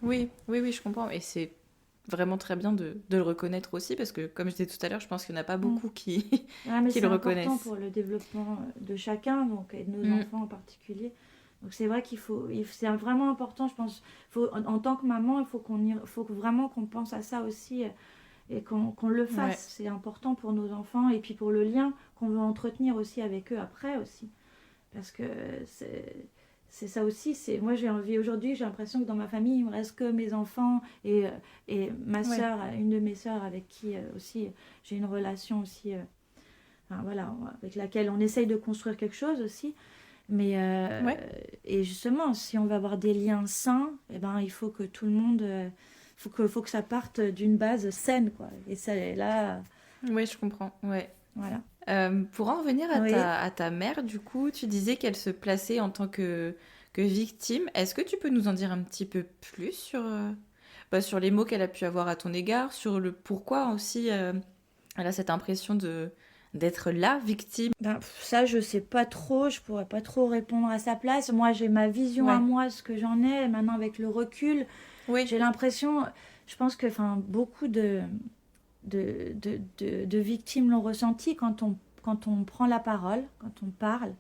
[SPEAKER 1] Oui, oui, oui, je comprends. Et c'est vraiment très bien de le reconnaître aussi, parce que, comme je disais tout à l'heure, je pense qu'il n'y en a pas
[SPEAKER 2] Mm.
[SPEAKER 1] beaucoup
[SPEAKER 2] Ouais, mais
[SPEAKER 1] qui
[SPEAKER 2] c'est
[SPEAKER 1] le
[SPEAKER 2] important
[SPEAKER 1] reconnaissent.
[SPEAKER 2] pour le développement de chacun, donc, et de nos
[SPEAKER 1] Mm,
[SPEAKER 2] enfants en particulier. Donc c'est vrai c'est vraiment important, je pense. En tant que maman, faut vraiment qu'on pense à ça aussi, et qu'on le
[SPEAKER 1] ouais,
[SPEAKER 2] fasse. C'est important pour nos enfants et puis pour le lien qu'on veut entretenir aussi avec eux après aussi. Parce que c'est c'est ça aussi. Moi, j'ai envie aujourd'hui, j'ai l'impression que dans ma famille, il me reste que mes enfants et ma
[SPEAKER 1] ouais,
[SPEAKER 2] sœur, une de mes sœurs avec qui aussi j'ai une relation aussi, enfin, voilà, avec laquelle on essaye de construire quelque chose aussi. Mais
[SPEAKER 1] ouais.
[SPEAKER 2] et justement, si on veut avoir des liens sains, eh ben, il faut que tout le monde, faut que ça parte d'une base saine, quoi. Et ça, là,
[SPEAKER 1] Oui, je comprends. Ouais.
[SPEAKER 2] voilà.
[SPEAKER 1] Pour en revenir
[SPEAKER 2] Oui.
[SPEAKER 1] à ta mère, du coup, tu disais qu'elle se plaçait en tant que victime. Est-ce que tu peux nous en dire un petit peu plus sur, bah, sur les mots qu'elle a pu avoir à ton égard, sur le pourquoi aussi elle a cette impression d'être la victime?
[SPEAKER 2] Ben, ça, je sais pas trop, je pourrais pas trop répondre à sa place. Moi, j'ai ma vision à
[SPEAKER 1] Ouais.
[SPEAKER 2] moi, ce que j'en ai. Maintenant, avec le recul,
[SPEAKER 1] Oui.
[SPEAKER 2] j'ai l'impression, je pense que, enfin, beaucoup de victimes l'ont ressenti quand on prend la parole, quand on parle,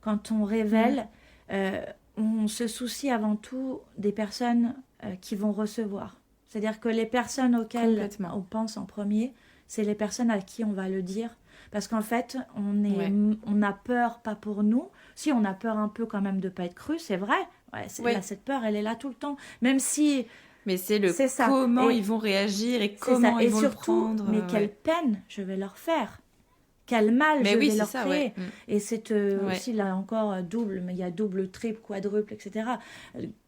[SPEAKER 2] quand on
[SPEAKER 1] Mm.
[SPEAKER 2] révèle. euh, on se soucie avant tout des personnes qui vont recevoir. C'est-à-dire que les personnes auxquelles
[SPEAKER 1] Complètement.
[SPEAKER 2] on pense en premier, c'est les personnes à qui on va le dire. Parce qu'en fait,
[SPEAKER 1] Ouais.
[SPEAKER 2] on a peur, pas pour nous. Si, on a peur un peu quand même de ne pas être cru, c'est vrai. Ouais, là,
[SPEAKER 1] Ouais.
[SPEAKER 2] cette peur, elle est là tout le temps. Même si
[SPEAKER 1] Mais c'est le
[SPEAKER 2] c'est ça.
[SPEAKER 1] comment ils
[SPEAKER 2] Et
[SPEAKER 1] vont réagir et
[SPEAKER 2] c'est ça.
[SPEAKER 1] comment ils
[SPEAKER 2] Et
[SPEAKER 1] vont le
[SPEAKER 2] surtout,
[SPEAKER 1] prendre.
[SPEAKER 2] mais quelle
[SPEAKER 1] Ouais.
[SPEAKER 2] peine je vais leur faire. Quel mal
[SPEAKER 1] Mais
[SPEAKER 2] je
[SPEAKER 1] oui,
[SPEAKER 2] vais
[SPEAKER 1] c'est
[SPEAKER 2] leur
[SPEAKER 1] ça, ouais.
[SPEAKER 2] créer. Et c'est
[SPEAKER 1] Ouais.
[SPEAKER 2] aussi là encore double, mais il y a double, triple, quadruple, etc.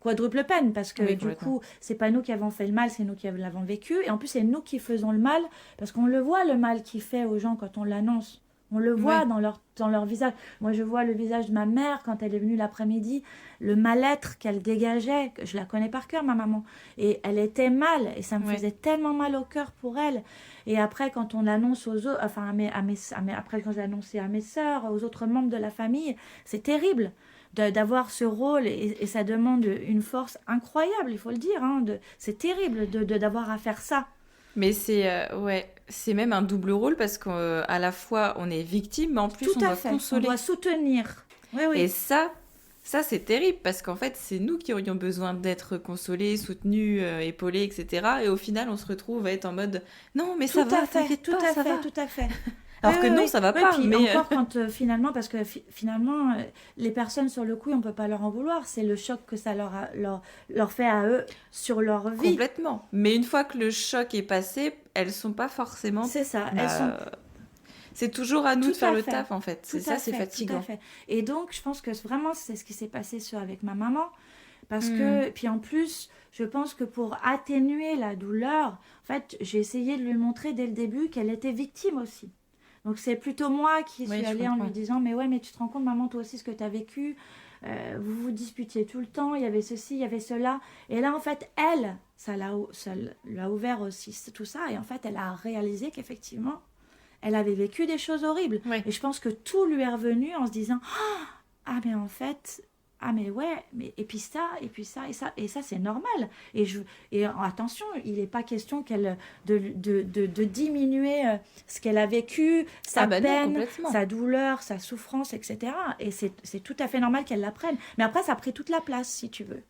[SPEAKER 2] Quadruple peine, parce que
[SPEAKER 1] Oui,
[SPEAKER 2] du
[SPEAKER 1] complètement.
[SPEAKER 2] coup, c'est pas nous qui avons fait le mal, c'est nous qui l'avons vécu. Et en plus, c'est nous qui faisons le mal, parce qu'on le voit, le mal qu'il fait aux gens quand on l'annonce. On le voit
[SPEAKER 1] Ouais.
[SPEAKER 2] dans leur visage. Moi, je vois le visage de ma mère quand elle est venue l'après-midi, le mal-être qu'elle dégageait. Je la connais par cœur, ma maman. Et elle était mal, et ça me
[SPEAKER 1] Ouais.
[SPEAKER 2] faisait tellement mal au cœur pour elle. Et après, quand on l'annonce aux autres, enfin, après, quand j'ai annoncé à mes sœurs, aux autres membres de la famille, c'est terrible d'avoir ce rôle, et ça demande une force incroyable, il faut le dire. Hein, c'est terrible d'avoir à faire ça.
[SPEAKER 1] Mais c'est ouais, c'est même un double rôle parce qu'à la fois on est victime, mais en plus
[SPEAKER 2] Tout
[SPEAKER 1] on
[SPEAKER 2] à
[SPEAKER 1] doit
[SPEAKER 2] fait. On doit
[SPEAKER 1] consoler.
[SPEAKER 2] soutenir. Oui,
[SPEAKER 1] Et
[SPEAKER 2] oui.
[SPEAKER 1] ça c'est terrible parce qu'en fait c'est nous qui aurions besoin d'être consolés, soutenus, épaulés, etc. Et au final on se retrouve à être en mode non mais ça
[SPEAKER 2] Tout à
[SPEAKER 1] va,
[SPEAKER 2] fait,
[SPEAKER 1] t'inquiète
[SPEAKER 2] tout
[SPEAKER 1] pas,
[SPEAKER 2] à
[SPEAKER 1] ça
[SPEAKER 2] fait,
[SPEAKER 1] va.
[SPEAKER 2] tout à fait. Oui,
[SPEAKER 1] Alors que
[SPEAKER 2] oui,
[SPEAKER 1] non
[SPEAKER 2] oui.
[SPEAKER 1] ça va
[SPEAKER 2] Oui,
[SPEAKER 1] pas,
[SPEAKER 2] puis
[SPEAKER 1] mais
[SPEAKER 2] encore quand finalement, parce que finalement, les personnes sur le coup, on ne peut pas leur en vouloir. C'est le choc que ça leur fait à eux sur leur vie.
[SPEAKER 1] complètement. Mais une fois que le choc est passé, elles sont pas forcément.
[SPEAKER 2] C'est ça. Elles sont
[SPEAKER 1] Bah, c'est toujours à nous
[SPEAKER 2] tout
[SPEAKER 1] de faire
[SPEAKER 2] à
[SPEAKER 1] le
[SPEAKER 2] fait.
[SPEAKER 1] taf en fait.
[SPEAKER 2] Tout
[SPEAKER 1] C'est ça,
[SPEAKER 2] à
[SPEAKER 1] c'est
[SPEAKER 2] fait, tout à
[SPEAKER 1] fatigant.
[SPEAKER 2] fait. Et donc, je pense que vraiment, c'est ce qui s'est passé avec ma maman. Parce
[SPEAKER 1] Hmm.
[SPEAKER 2] que, puis en plus, je pense que pour atténuer la douleur, en fait, j'ai essayé de lui montrer dès le début qu'elle était victime aussi. Donc c'est plutôt moi qui
[SPEAKER 1] Oui,
[SPEAKER 2] suis
[SPEAKER 1] je
[SPEAKER 2] allée en lui
[SPEAKER 1] comprends.
[SPEAKER 2] disant, mais ouais, mais tu te rends compte, maman, toi aussi, ce que tu as vécu. Vous vous disputiez tout le temps, il y avait ceci, il y avait cela. Et là, en fait, elle, ça l'a ouvert aussi, tout ça. Et en fait, elle a réalisé qu'effectivement, elle avait vécu des choses horribles.
[SPEAKER 1] Oui.
[SPEAKER 2] Et je pense que tout lui est revenu en se disant, ah, mais en fait, ah, mais ouais, mais, et puis ça, et puis ça, et ça, c'est normal. Et attention, il n'est pas question de diminuer ce qu'elle a vécu,
[SPEAKER 1] Ah
[SPEAKER 2] sa
[SPEAKER 1] bah non,
[SPEAKER 2] peine,
[SPEAKER 1] complètement.
[SPEAKER 2] sa douleur, sa souffrance, etc. Et c'est tout à fait normal qu'elle l'apprenne. Mais après, ça a pris toute la place, si tu veux.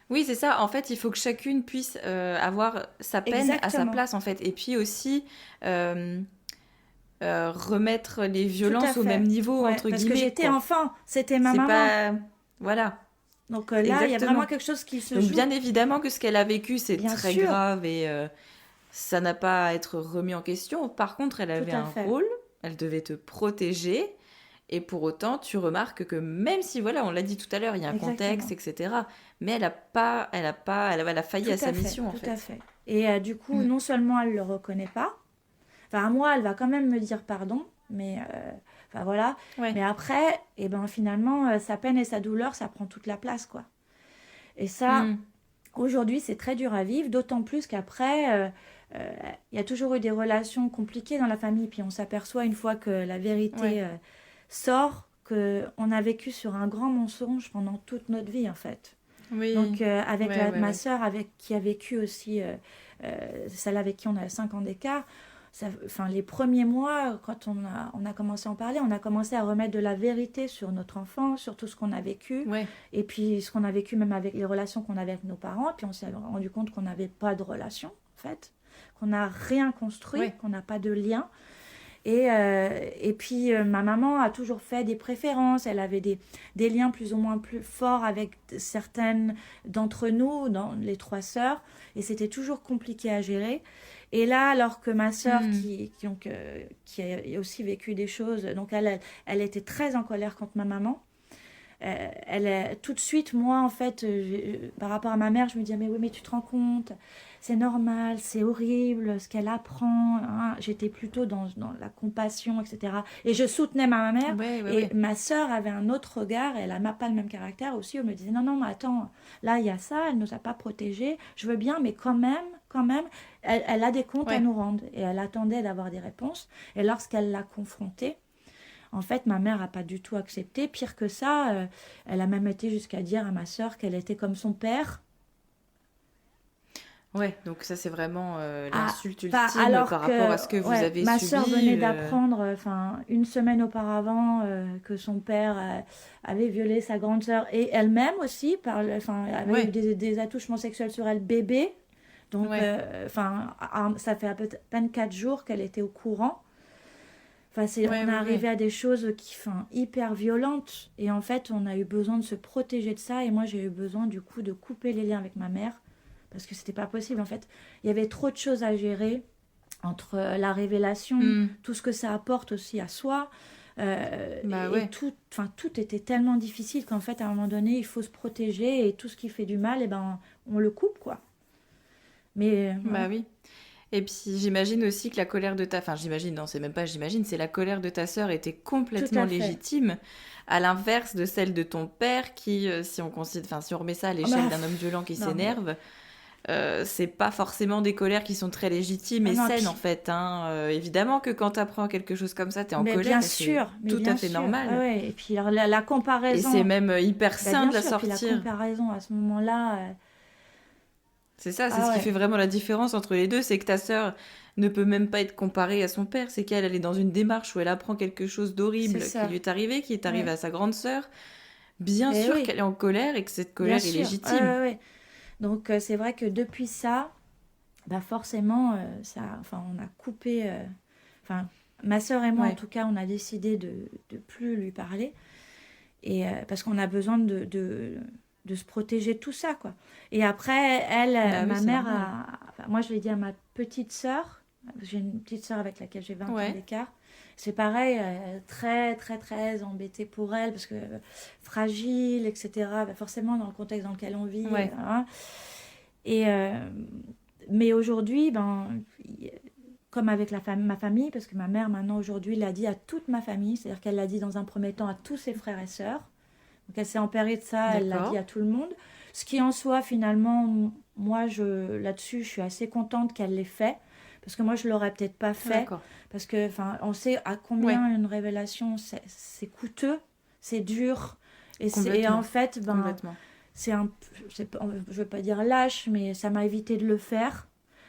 [SPEAKER 1] Oui, c'est ça. En fait, il faut que chacune puisse avoir sa peine à sa
[SPEAKER 2] Exactement,
[SPEAKER 1] place, en fait. Et puis aussi euh, remettre les
[SPEAKER 2] tout à
[SPEAKER 1] violences au même
[SPEAKER 2] fait.
[SPEAKER 1] niveau,
[SPEAKER 2] Ouais,
[SPEAKER 1] entre
[SPEAKER 2] parce que
[SPEAKER 1] guillemets,
[SPEAKER 2] j'étais
[SPEAKER 1] quoi.
[SPEAKER 2] enfant, c'était ma
[SPEAKER 1] C'est
[SPEAKER 2] maman.
[SPEAKER 1] pas... Voilà,
[SPEAKER 2] Donc là, il y a vraiment
[SPEAKER 1] exactement.
[SPEAKER 2] quelque chose qui se
[SPEAKER 1] Donc
[SPEAKER 2] joue.
[SPEAKER 1] bien évidemment que ce qu'elle a vécu, c'est
[SPEAKER 2] Bien
[SPEAKER 1] très
[SPEAKER 2] sûr,
[SPEAKER 1] grave et ça n'a pas à être remis en question. Par contre, elle
[SPEAKER 2] tout
[SPEAKER 1] avait
[SPEAKER 2] à
[SPEAKER 1] un
[SPEAKER 2] fait.
[SPEAKER 1] rôle, elle devait te protéger. Et pour autant, tu remarques que même si, voilà, on l'a dit tout à l'heure, il y a un contexte,
[SPEAKER 2] Exactement.
[SPEAKER 1] etc. Mais elle a failli
[SPEAKER 2] Tout
[SPEAKER 1] à sa
[SPEAKER 2] à fait,
[SPEAKER 1] mission, en
[SPEAKER 2] tout à
[SPEAKER 1] fait.
[SPEAKER 2] fait. Et du coup,
[SPEAKER 1] Mm.
[SPEAKER 2] non seulement elle le reconnaît pas, enfin moi, elle va quand même me dire pardon, mais enfin voilà.
[SPEAKER 1] Ouais.
[SPEAKER 2] Mais après, et ben finalement, sa peine et sa douleur, ça prend toute la place, quoi. Et ça,
[SPEAKER 1] Mm.
[SPEAKER 2] aujourd'hui, c'est très dur à vivre, d'autant plus qu'après, il y a toujours eu des relations compliquées dans la famille, puis on s'aperçoit une fois que la
[SPEAKER 1] Ouais.
[SPEAKER 2] vérité sort, que on a vécu sur un grand mensonge pendant toute notre vie, en fait.
[SPEAKER 1] Oui.
[SPEAKER 2] Donc, avec
[SPEAKER 1] Ouais, ouais,
[SPEAKER 2] ma
[SPEAKER 1] ouais.
[SPEAKER 2] sœur, qui a vécu aussi, celle avec qui on a 5 ans d'écart, enfin, les premiers mois, quand on a commencé à en parler, on a commencé à remettre de la vérité sur notre enfant, sur tout ce qu'on a vécu,
[SPEAKER 1] Ouais.
[SPEAKER 2] et puis ce qu'on a vécu même avec les relations qu'on avait avec nos parents, puis on s'est rendu compte qu'on n'avait pas de relation, en fait, qu'on n'a rien construit,
[SPEAKER 1] Ouais.
[SPEAKER 2] qu'on n'a pas de lien. Et puis, ma maman a toujours fait des préférences. Elle avait des liens plus ou moins plus forts avec certaines d'entre nous, dans les trois sœurs. Et c'était toujours compliqué à gérer. Et là, alors que ma sœur,
[SPEAKER 1] Mm.
[SPEAKER 2] qui a aussi vécu des choses, donc elle était très en colère contre ma maman. Tout de suite, moi, en fait, par rapport à ma mère, je me disais, mais oui, mais tu te rends compte, c'est normal, c'est horrible ce qu'elle apprend, hein. J'étais plutôt dans la compassion, etc. Et je soutenais ma mère.
[SPEAKER 1] Ouais, ouais,
[SPEAKER 2] Et
[SPEAKER 1] ouais.
[SPEAKER 2] ma sœur avait un autre regard, elle n'a pas le même caractère aussi. Elle me disait, non, non, mais attends, là, il y a ça, elle ne nous a pas protégés. Je veux bien, mais quand même, elle a des comptes à
[SPEAKER 1] Ouais.
[SPEAKER 2] nous rendre. Et elle attendait d'avoir des réponses. Et lorsqu'elle l'a confrontée, en fait, ma mère n'a pas du tout accepté. Pire que ça, elle a même été jusqu'à dire à ma sœur qu'elle était comme son père.
[SPEAKER 1] Ouais. Donc ça, c'est vraiment
[SPEAKER 2] Ah,
[SPEAKER 1] l'insulte
[SPEAKER 2] pas
[SPEAKER 1] ultime
[SPEAKER 2] alors
[SPEAKER 1] par rapport
[SPEAKER 2] que
[SPEAKER 1] à ce que vous
[SPEAKER 2] ouais,
[SPEAKER 1] avez
[SPEAKER 2] ma sœur venait
[SPEAKER 1] subi.
[SPEAKER 2] d'apprendre, enfin une semaine auparavant, que son père avait violé sa grande sœur et elle-même aussi, enfin avait eu
[SPEAKER 1] Ouais.
[SPEAKER 2] des attouchements sexuels sur elle bébé. Donc,
[SPEAKER 1] Ouais.
[SPEAKER 2] enfin, ça fait à peine 4 jours qu'elle était au courant. Enfin,
[SPEAKER 1] Ouais,
[SPEAKER 2] on est
[SPEAKER 1] ouais,
[SPEAKER 2] arrivé
[SPEAKER 1] ouais.
[SPEAKER 2] à des choses qui sont hyper violentes. Et en fait, on a eu besoin de se protéger de ça. Et moi, j'ai eu besoin, du coup, de couper les liens avec ma mère. Parce que c'était pas possible. En fait, il y avait trop de choses à gérer entre la révélation,
[SPEAKER 1] Mm.
[SPEAKER 2] tout ce que ça apporte aussi à soi.
[SPEAKER 1] Bah
[SPEAKER 2] Et
[SPEAKER 1] ouais.
[SPEAKER 2] tout, enfin, tout était tellement difficile qu'en fait, à un moment donné, il faut se protéger. Et tout ce qui fait du mal, eh ben, on le coupe, quoi. Mais
[SPEAKER 1] Bah
[SPEAKER 2] voilà,
[SPEAKER 1] oui. Et puis j'imagine aussi que la colère de ta... Enfin j'imagine, non c'est même pas j'imagine, c'est la colère de ta sœur était
[SPEAKER 2] tout
[SPEAKER 1] complètement
[SPEAKER 2] à fait.
[SPEAKER 1] légitime, à l'inverse de celle de ton père qui, si on considère... enfin, si on remet ça à
[SPEAKER 2] Ah bah,
[SPEAKER 1] l'échelle d'un homme violent qui
[SPEAKER 2] non, mais
[SPEAKER 1] s'énerve, c'est pas forcément des colères qui sont très légitimes
[SPEAKER 2] ah
[SPEAKER 1] et
[SPEAKER 2] non,
[SPEAKER 1] saines en
[SPEAKER 2] puis
[SPEAKER 1] fait, hein. Évidemment que quand t'apprends quelque chose comme ça, t'es en colère et c'est
[SPEAKER 2] mais
[SPEAKER 1] tout à
[SPEAKER 2] bien
[SPEAKER 1] fait
[SPEAKER 2] sûr. Ah
[SPEAKER 1] normal.
[SPEAKER 2] ouais, et puis alors, la
[SPEAKER 1] Et c'est
[SPEAKER 2] comparaison,
[SPEAKER 1] même hyper
[SPEAKER 2] bah
[SPEAKER 1] sain
[SPEAKER 2] bien
[SPEAKER 1] de la
[SPEAKER 2] sûr, puis la
[SPEAKER 1] sortir.
[SPEAKER 2] comparaison à ce moment-là,
[SPEAKER 1] C'est ça, c'est
[SPEAKER 2] ah
[SPEAKER 1] ce qui
[SPEAKER 2] ouais,
[SPEAKER 1] fait vraiment la différence entre les deux, c'est que ta sœur ne peut même pas être comparée à son père, c'est qu'elle elle est dans une démarche où elle apprend quelque chose
[SPEAKER 2] c'est
[SPEAKER 1] d'horrible qui
[SPEAKER 2] ça.
[SPEAKER 1] lui est arrivé, qui est arrivé
[SPEAKER 2] Ouais.
[SPEAKER 1] à sa grande sœur. Bien
[SPEAKER 2] Et
[SPEAKER 1] sûr
[SPEAKER 2] oui,
[SPEAKER 1] qu'elle est en colère et que cette
[SPEAKER 2] bien
[SPEAKER 1] colère est
[SPEAKER 2] sûr. Ouais,
[SPEAKER 1] légitime.
[SPEAKER 2] ouais, ouais. Donc c'est vrai que depuis ça, bah forcément, enfin, on a coupé. Enfin, ma sœur et moi, en
[SPEAKER 1] Ouais,
[SPEAKER 2] tout cas, on a décidé de plus lui parler. Et parce qu'on a besoin de se protéger de tout ça, quoi. Et après, elle,
[SPEAKER 1] bah oui,
[SPEAKER 2] ma
[SPEAKER 1] c'est
[SPEAKER 2] mère
[SPEAKER 1] normal.
[SPEAKER 2] a... enfin, moi, je l'ai dit à ma petite sœur. J'ai une petite sœur avec laquelle j'ai 20 ans
[SPEAKER 1] Ouais,
[SPEAKER 2] d'écart. C'est pareil, très, très, très embêtée pour elle, parce que fragile, etc. Bah, forcément, dans le contexte dans lequel on vit.
[SPEAKER 1] ouais,
[SPEAKER 2] Hein. Et, mais aujourd'hui, ben, comme avec ma famille, parce que ma mère, maintenant, aujourd'hui, l'a dit à toute ma famille, c'est-à-dire qu'elle l'a dit dans un premier temps à tous ses frères et sœurs. Donc, elle s'est emparée de ça, elle l'a
[SPEAKER 1] D'accord.
[SPEAKER 2] dit à tout le monde. Ce qui, en soi, finalement, moi, là-dessus, je suis assez contente qu'elle l'ait fait, parce que moi, je ne l'aurais peut-être pas fait,
[SPEAKER 1] D'accord.
[SPEAKER 2] parce que, on sait à combien une révélation, c'est coûteux, c'est dur, et en fait,
[SPEAKER 1] Complètement.
[SPEAKER 2] je ne veux pas dire lâche, mais ça m'a évité de le faire.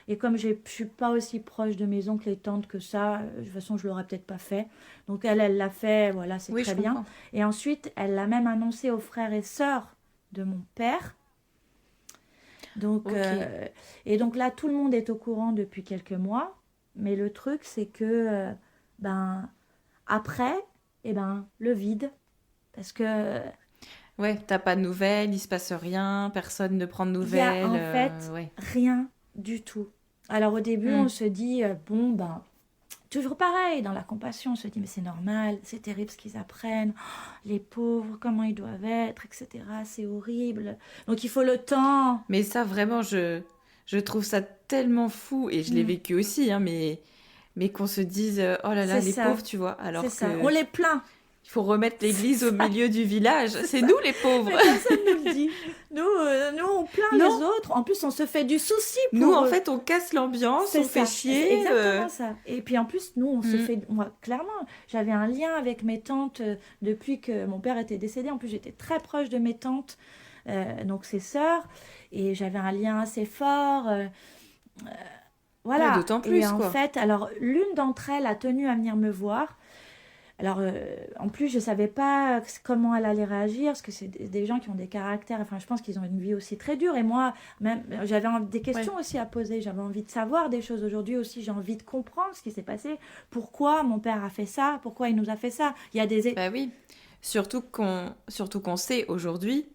[SPEAKER 2] Et comme je ne suis pas aussi proche de mes oncles et tantes que ça, de toute façon, je ne l'aurais peut-être pas fait. Donc elle l'a fait, voilà, c'est
[SPEAKER 1] Oui,
[SPEAKER 2] très
[SPEAKER 1] je
[SPEAKER 2] bien.
[SPEAKER 1] comprends.
[SPEAKER 2] Et ensuite, elle l'a même annoncé aux frères et sœurs de mon père. Donc,
[SPEAKER 1] Ok.
[SPEAKER 2] et donc là, tout le monde est au courant depuis quelques mois. Mais le truc, c'est que, après, le vide. Parce que
[SPEAKER 1] Ouais, t'as pas de nouvelles, il se passe rien, personne ne prend de
[SPEAKER 2] il y a
[SPEAKER 1] nouvelles.
[SPEAKER 2] en fait
[SPEAKER 1] Ouais.
[SPEAKER 2] rien du tout. Alors au début, on se dit, toujours pareil, dans la compassion, on se dit, mais c'est normal, c'est terrible ce qu'ils apprennent, oh, les pauvres, comment ils doivent être, etc. C'est horrible. Donc il faut le temps.
[SPEAKER 1] Mais ça, vraiment, je trouve ça tellement fou, et je l'ai
[SPEAKER 2] Mm.
[SPEAKER 1] vécu aussi, hein, mais qu'on se dise, oh là là,
[SPEAKER 2] C'est
[SPEAKER 1] les
[SPEAKER 2] ça,
[SPEAKER 1] pauvres, tu vois,
[SPEAKER 2] c'est
[SPEAKER 1] alors
[SPEAKER 2] ça.
[SPEAKER 1] que
[SPEAKER 2] On les plaint.
[SPEAKER 1] il faut remettre l'église
[SPEAKER 2] C'est
[SPEAKER 1] au
[SPEAKER 2] ça.
[SPEAKER 1] milieu du village. C'est
[SPEAKER 2] ça.
[SPEAKER 1] nous les pauvres.
[SPEAKER 2] Mais personne ne le dit. Nous, on plaint
[SPEAKER 1] Non.
[SPEAKER 2] les autres. En plus, on se fait du souci pour
[SPEAKER 1] Nous, en
[SPEAKER 2] eux.
[SPEAKER 1] fait, on casse l'ambiance,
[SPEAKER 2] C'est
[SPEAKER 1] on fait
[SPEAKER 2] ça,
[SPEAKER 1] chier.
[SPEAKER 2] c'est exactement ça. Et puis en plus, nous, on se
[SPEAKER 1] Mm.
[SPEAKER 2] fait... Moi, clairement, j'avais un lien avec mes tantes depuis que mon père était décédé. En plus, j'étais très proche de mes tantes, donc ses sœurs. Et j'avais un lien assez fort. Voilà.
[SPEAKER 1] Ouais, d'autant plus,
[SPEAKER 2] Et en
[SPEAKER 1] quoi.
[SPEAKER 2] fait, alors, l'une d'entre elles a tenu à venir me voir. Alors, en plus, je ne savais pas comment elle allait réagir, parce que c'est des gens qui ont des caractères, enfin, je pense qu'ils ont une vie aussi très dure. Et moi, même, j'avais des questions aussi à poser, j'avais envie de savoir des choses. Aujourd'hui aussi, j'ai envie de comprendre ce qui s'est passé. Pourquoi mon père a fait ça? Pourquoi il nous a fait ça? Il y a des...
[SPEAKER 1] Bah oui. Surtout qu'on sait aujourd'hui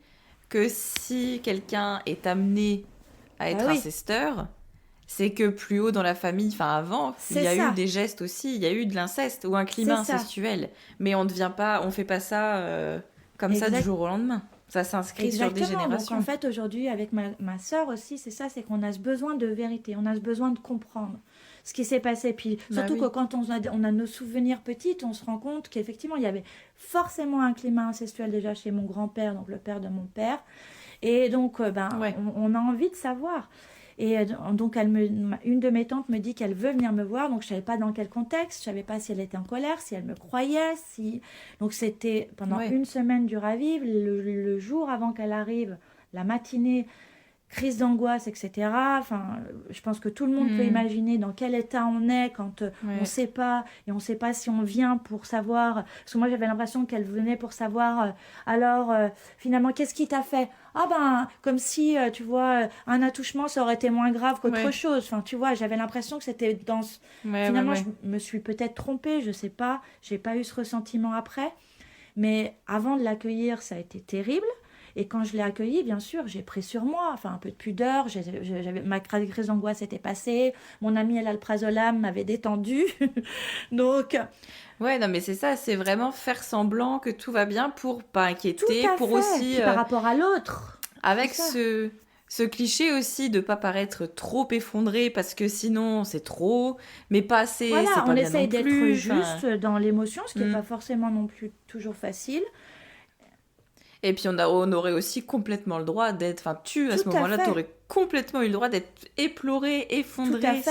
[SPEAKER 1] que si quelqu'un est amené à être
[SPEAKER 2] oui.
[SPEAKER 1] incesteur, c'est que plus haut dans la famille, enfin avant, il
[SPEAKER 2] C'est
[SPEAKER 1] y a
[SPEAKER 2] ça.
[SPEAKER 1] eu des gestes aussi, il y a eu de l'inceste ou un climat
[SPEAKER 2] C'est ça.
[SPEAKER 1] incestuel. Mais on fait pas ça comme ça du
[SPEAKER 2] Exact.
[SPEAKER 1] jour au lendemain. Ça s'inscrit sur des
[SPEAKER 2] Exactement. Donc
[SPEAKER 1] générations.
[SPEAKER 2] en fait, aujourd'hui, avec ma sœur aussi, c'est ça, c'est qu'on a ce besoin de vérité, on a ce besoin de comprendre ce qui s'est passé. Puis
[SPEAKER 1] Bah
[SPEAKER 2] surtout
[SPEAKER 1] oui.
[SPEAKER 2] que quand on a nos souvenirs petites, on se rend compte qu'effectivement, il y avait forcément un climat incestuel déjà chez mon grand-père, donc le père de mon père. Et donc,
[SPEAKER 1] Ouais.
[SPEAKER 2] on a envie de savoir. Et donc, une de mes tantes me dit qu'elle veut venir me voir. Donc, je ne savais pas dans quel contexte. Je ne savais pas si elle était en colère, si elle me croyait. Donc, c'était pendant une semaine du Raviv, le jour avant qu'elle arrive, la matinée, crise d'angoisse, etc. Enfin, je pense que tout le monde peut imaginer dans quel état on est quand on ne sait pas, et on ne sait pas si on vient pour savoir. Parce que moi, j'avais l'impression qu'elle venait pour savoir, finalement, qu'est-ce qui t'a fait? Ah comme si, tu vois, un attouchement, ça aurait été moins grave qu'autre chose. Enfin, tu vois, j'avais l'impression que c'était dans... Finalement, je me suis peut-être trompée, je ne sais pas. Je n'ai pas eu ce ressentiment après. Mais avant de l'accueillir, ça a été terrible. Et quand je l'ai accueilli, bien sûr, j'ai pris sur moi, enfin un peu de pudeur, ma crise d'angoisse était passée, mon ami l'alprazolam m'avait détendu, donc...
[SPEAKER 1] Ouais, non mais c'est ça, c'est vraiment faire semblant que tout va bien pour pas inquiéter, pour aussi...
[SPEAKER 2] Puis par rapport à l'autre.
[SPEAKER 1] Avec ce cliché aussi de pas paraître trop effondré parce que sinon c'est trop, mais pas assez,
[SPEAKER 2] voilà,
[SPEAKER 1] c'est pas
[SPEAKER 2] on
[SPEAKER 1] bien
[SPEAKER 2] essaye
[SPEAKER 1] non
[SPEAKER 2] d'être
[SPEAKER 1] plus.
[SPEAKER 2] juste dans l'émotion, ce qui n'est pas forcément non plus toujours facile.
[SPEAKER 1] Et puis on aurait aussi complètement le droit d'être, enfin tu à ce moment-là, tu aurais complètement eu le droit d'être éploré, effondré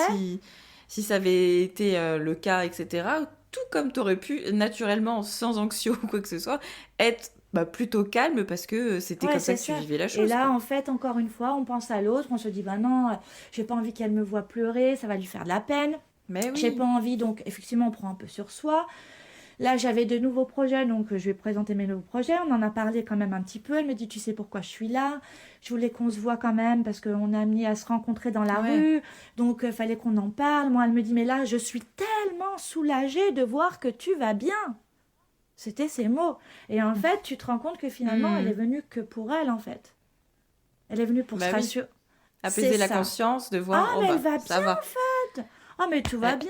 [SPEAKER 1] si ça avait été le cas, etc. Tout comme tu aurais pu naturellement, sans anxio ou quoi que ce soit, être plutôt calme parce que c'était comme ça que tu vivais la chose.
[SPEAKER 2] Et là, en fait, encore une fois, on pense à l'autre, on se dit, non, j'ai pas envie qu'elle me voie pleurer, ça va lui faire de la peine.
[SPEAKER 1] Mais oui.
[SPEAKER 2] J'ai pas envie, donc effectivement, on prend un peu sur soi. Là, j'avais de nouveaux projets, donc je vais présenter mes nouveaux projets. On en a parlé quand même un petit peu. Elle me dit, tu sais pourquoi je suis là? Je voulais qu'on se voit quand même parce qu'on a amené à se rencontrer dans la rue. Donc, il fallait qu'on en parle. Moi, elle me dit, mais là, je suis tellement soulagée de voir que tu vas bien. C'était ces mots. Et en fait, tu te rends compte que finalement, elle est venue que pour elle, en fait. Elle est venue pour se rassurer.
[SPEAKER 1] Apaiser la conscience, de voir,
[SPEAKER 2] mais elle va
[SPEAKER 1] ça
[SPEAKER 2] bien,
[SPEAKER 1] va.
[SPEAKER 2] en fait. Ah, mais tout va bien.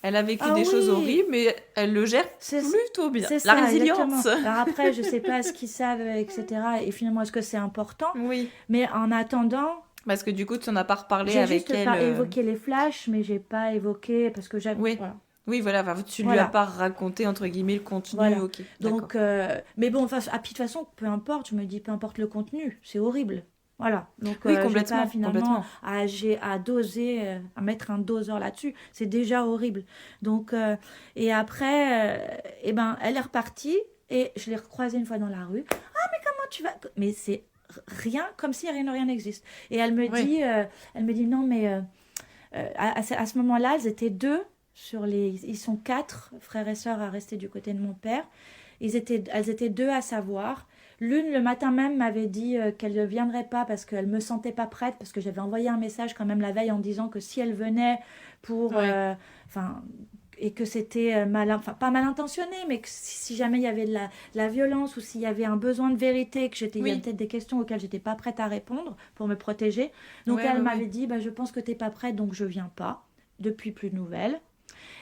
[SPEAKER 1] Elle a vécu des choses horribles, mais elle le gère plutôt bien. La résilience.
[SPEAKER 2] Alors après, je ne sais pas ce qu'ils savent, etc. Et finalement, est-ce que c'est important?
[SPEAKER 1] Oui.
[SPEAKER 2] Mais en attendant,
[SPEAKER 1] Parce que du coup, tu n'en as pas reparlé
[SPEAKER 2] J'ai
[SPEAKER 1] avec
[SPEAKER 2] juste
[SPEAKER 1] elle.
[SPEAKER 2] évoqué les flashs, mais j'ai pas évoqué parce que j'avais.
[SPEAKER 1] Oui,
[SPEAKER 2] Voilà.
[SPEAKER 1] oui, voilà. Enfin, tu lui as
[SPEAKER 2] Voilà.
[SPEAKER 1] pas raconté, entre guillemets, le contenu.
[SPEAKER 2] Voilà.
[SPEAKER 1] Ok, d'accord.
[SPEAKER 2] Donc, mais bon, enfin, de toute façon, peu importe, je me dis, peu importe le contenu, c'est horrible. Voilà. Donc,
[SPEAKER 1] Oui,
[SPEAKER 2] j'ai pas
[SPEAKER 1] complètement,
[SPEAKER 2] finalement
[SPEAKER 1] complètement.
[SPEAKER 2] à doser, à mettre un doseur là-dessus. C'est déjà horrible. Donc, et après, eh ben, elle est repartie et je l'ai recroisée une fois dans la rue. Comment tu vas? Mais c'est rien, comme si rien de rien n'existe. Et
[SPEAKER 1] Oui,
[SPEAKER 2] elle me dit non, mais à ce moment-là, elles étaient deux sur les. Ils sont quatre frères et sœurs à rester du côté de mon père. Elles étaient deux à savoir. L'une, le matin même, m'avait dit qu'elle ne viendrait pas parce qu'elle ne me sentait pas prête, parce que j'avais envoyé un message quand même la veille en disant que si elle venait pour...
[SPEAKER 1] oui,
[SPEAKER 2] Enfin, et que c'était enfin pas mal intentionné, mais que si jamais il y avait la violence ou s'il y avait un besoin de vérité, il y a
[SPEAKER 1] oui,
[SPEAKER 2] peut-être des questions auxquelles j'étais pas prête à répondre pour me protéger. Donc
[SPEAKER 1] ouais,
[SPEAKER 2] elle
[SPEAKER 1] ouais,
[SPEAKER 2] m'avait
[SPEAKER 1] ouais.
[SPEAKER 2] dit, bah, je pense que t'es pas prête, donc je viens pas. Depuis, plus de nouvelles.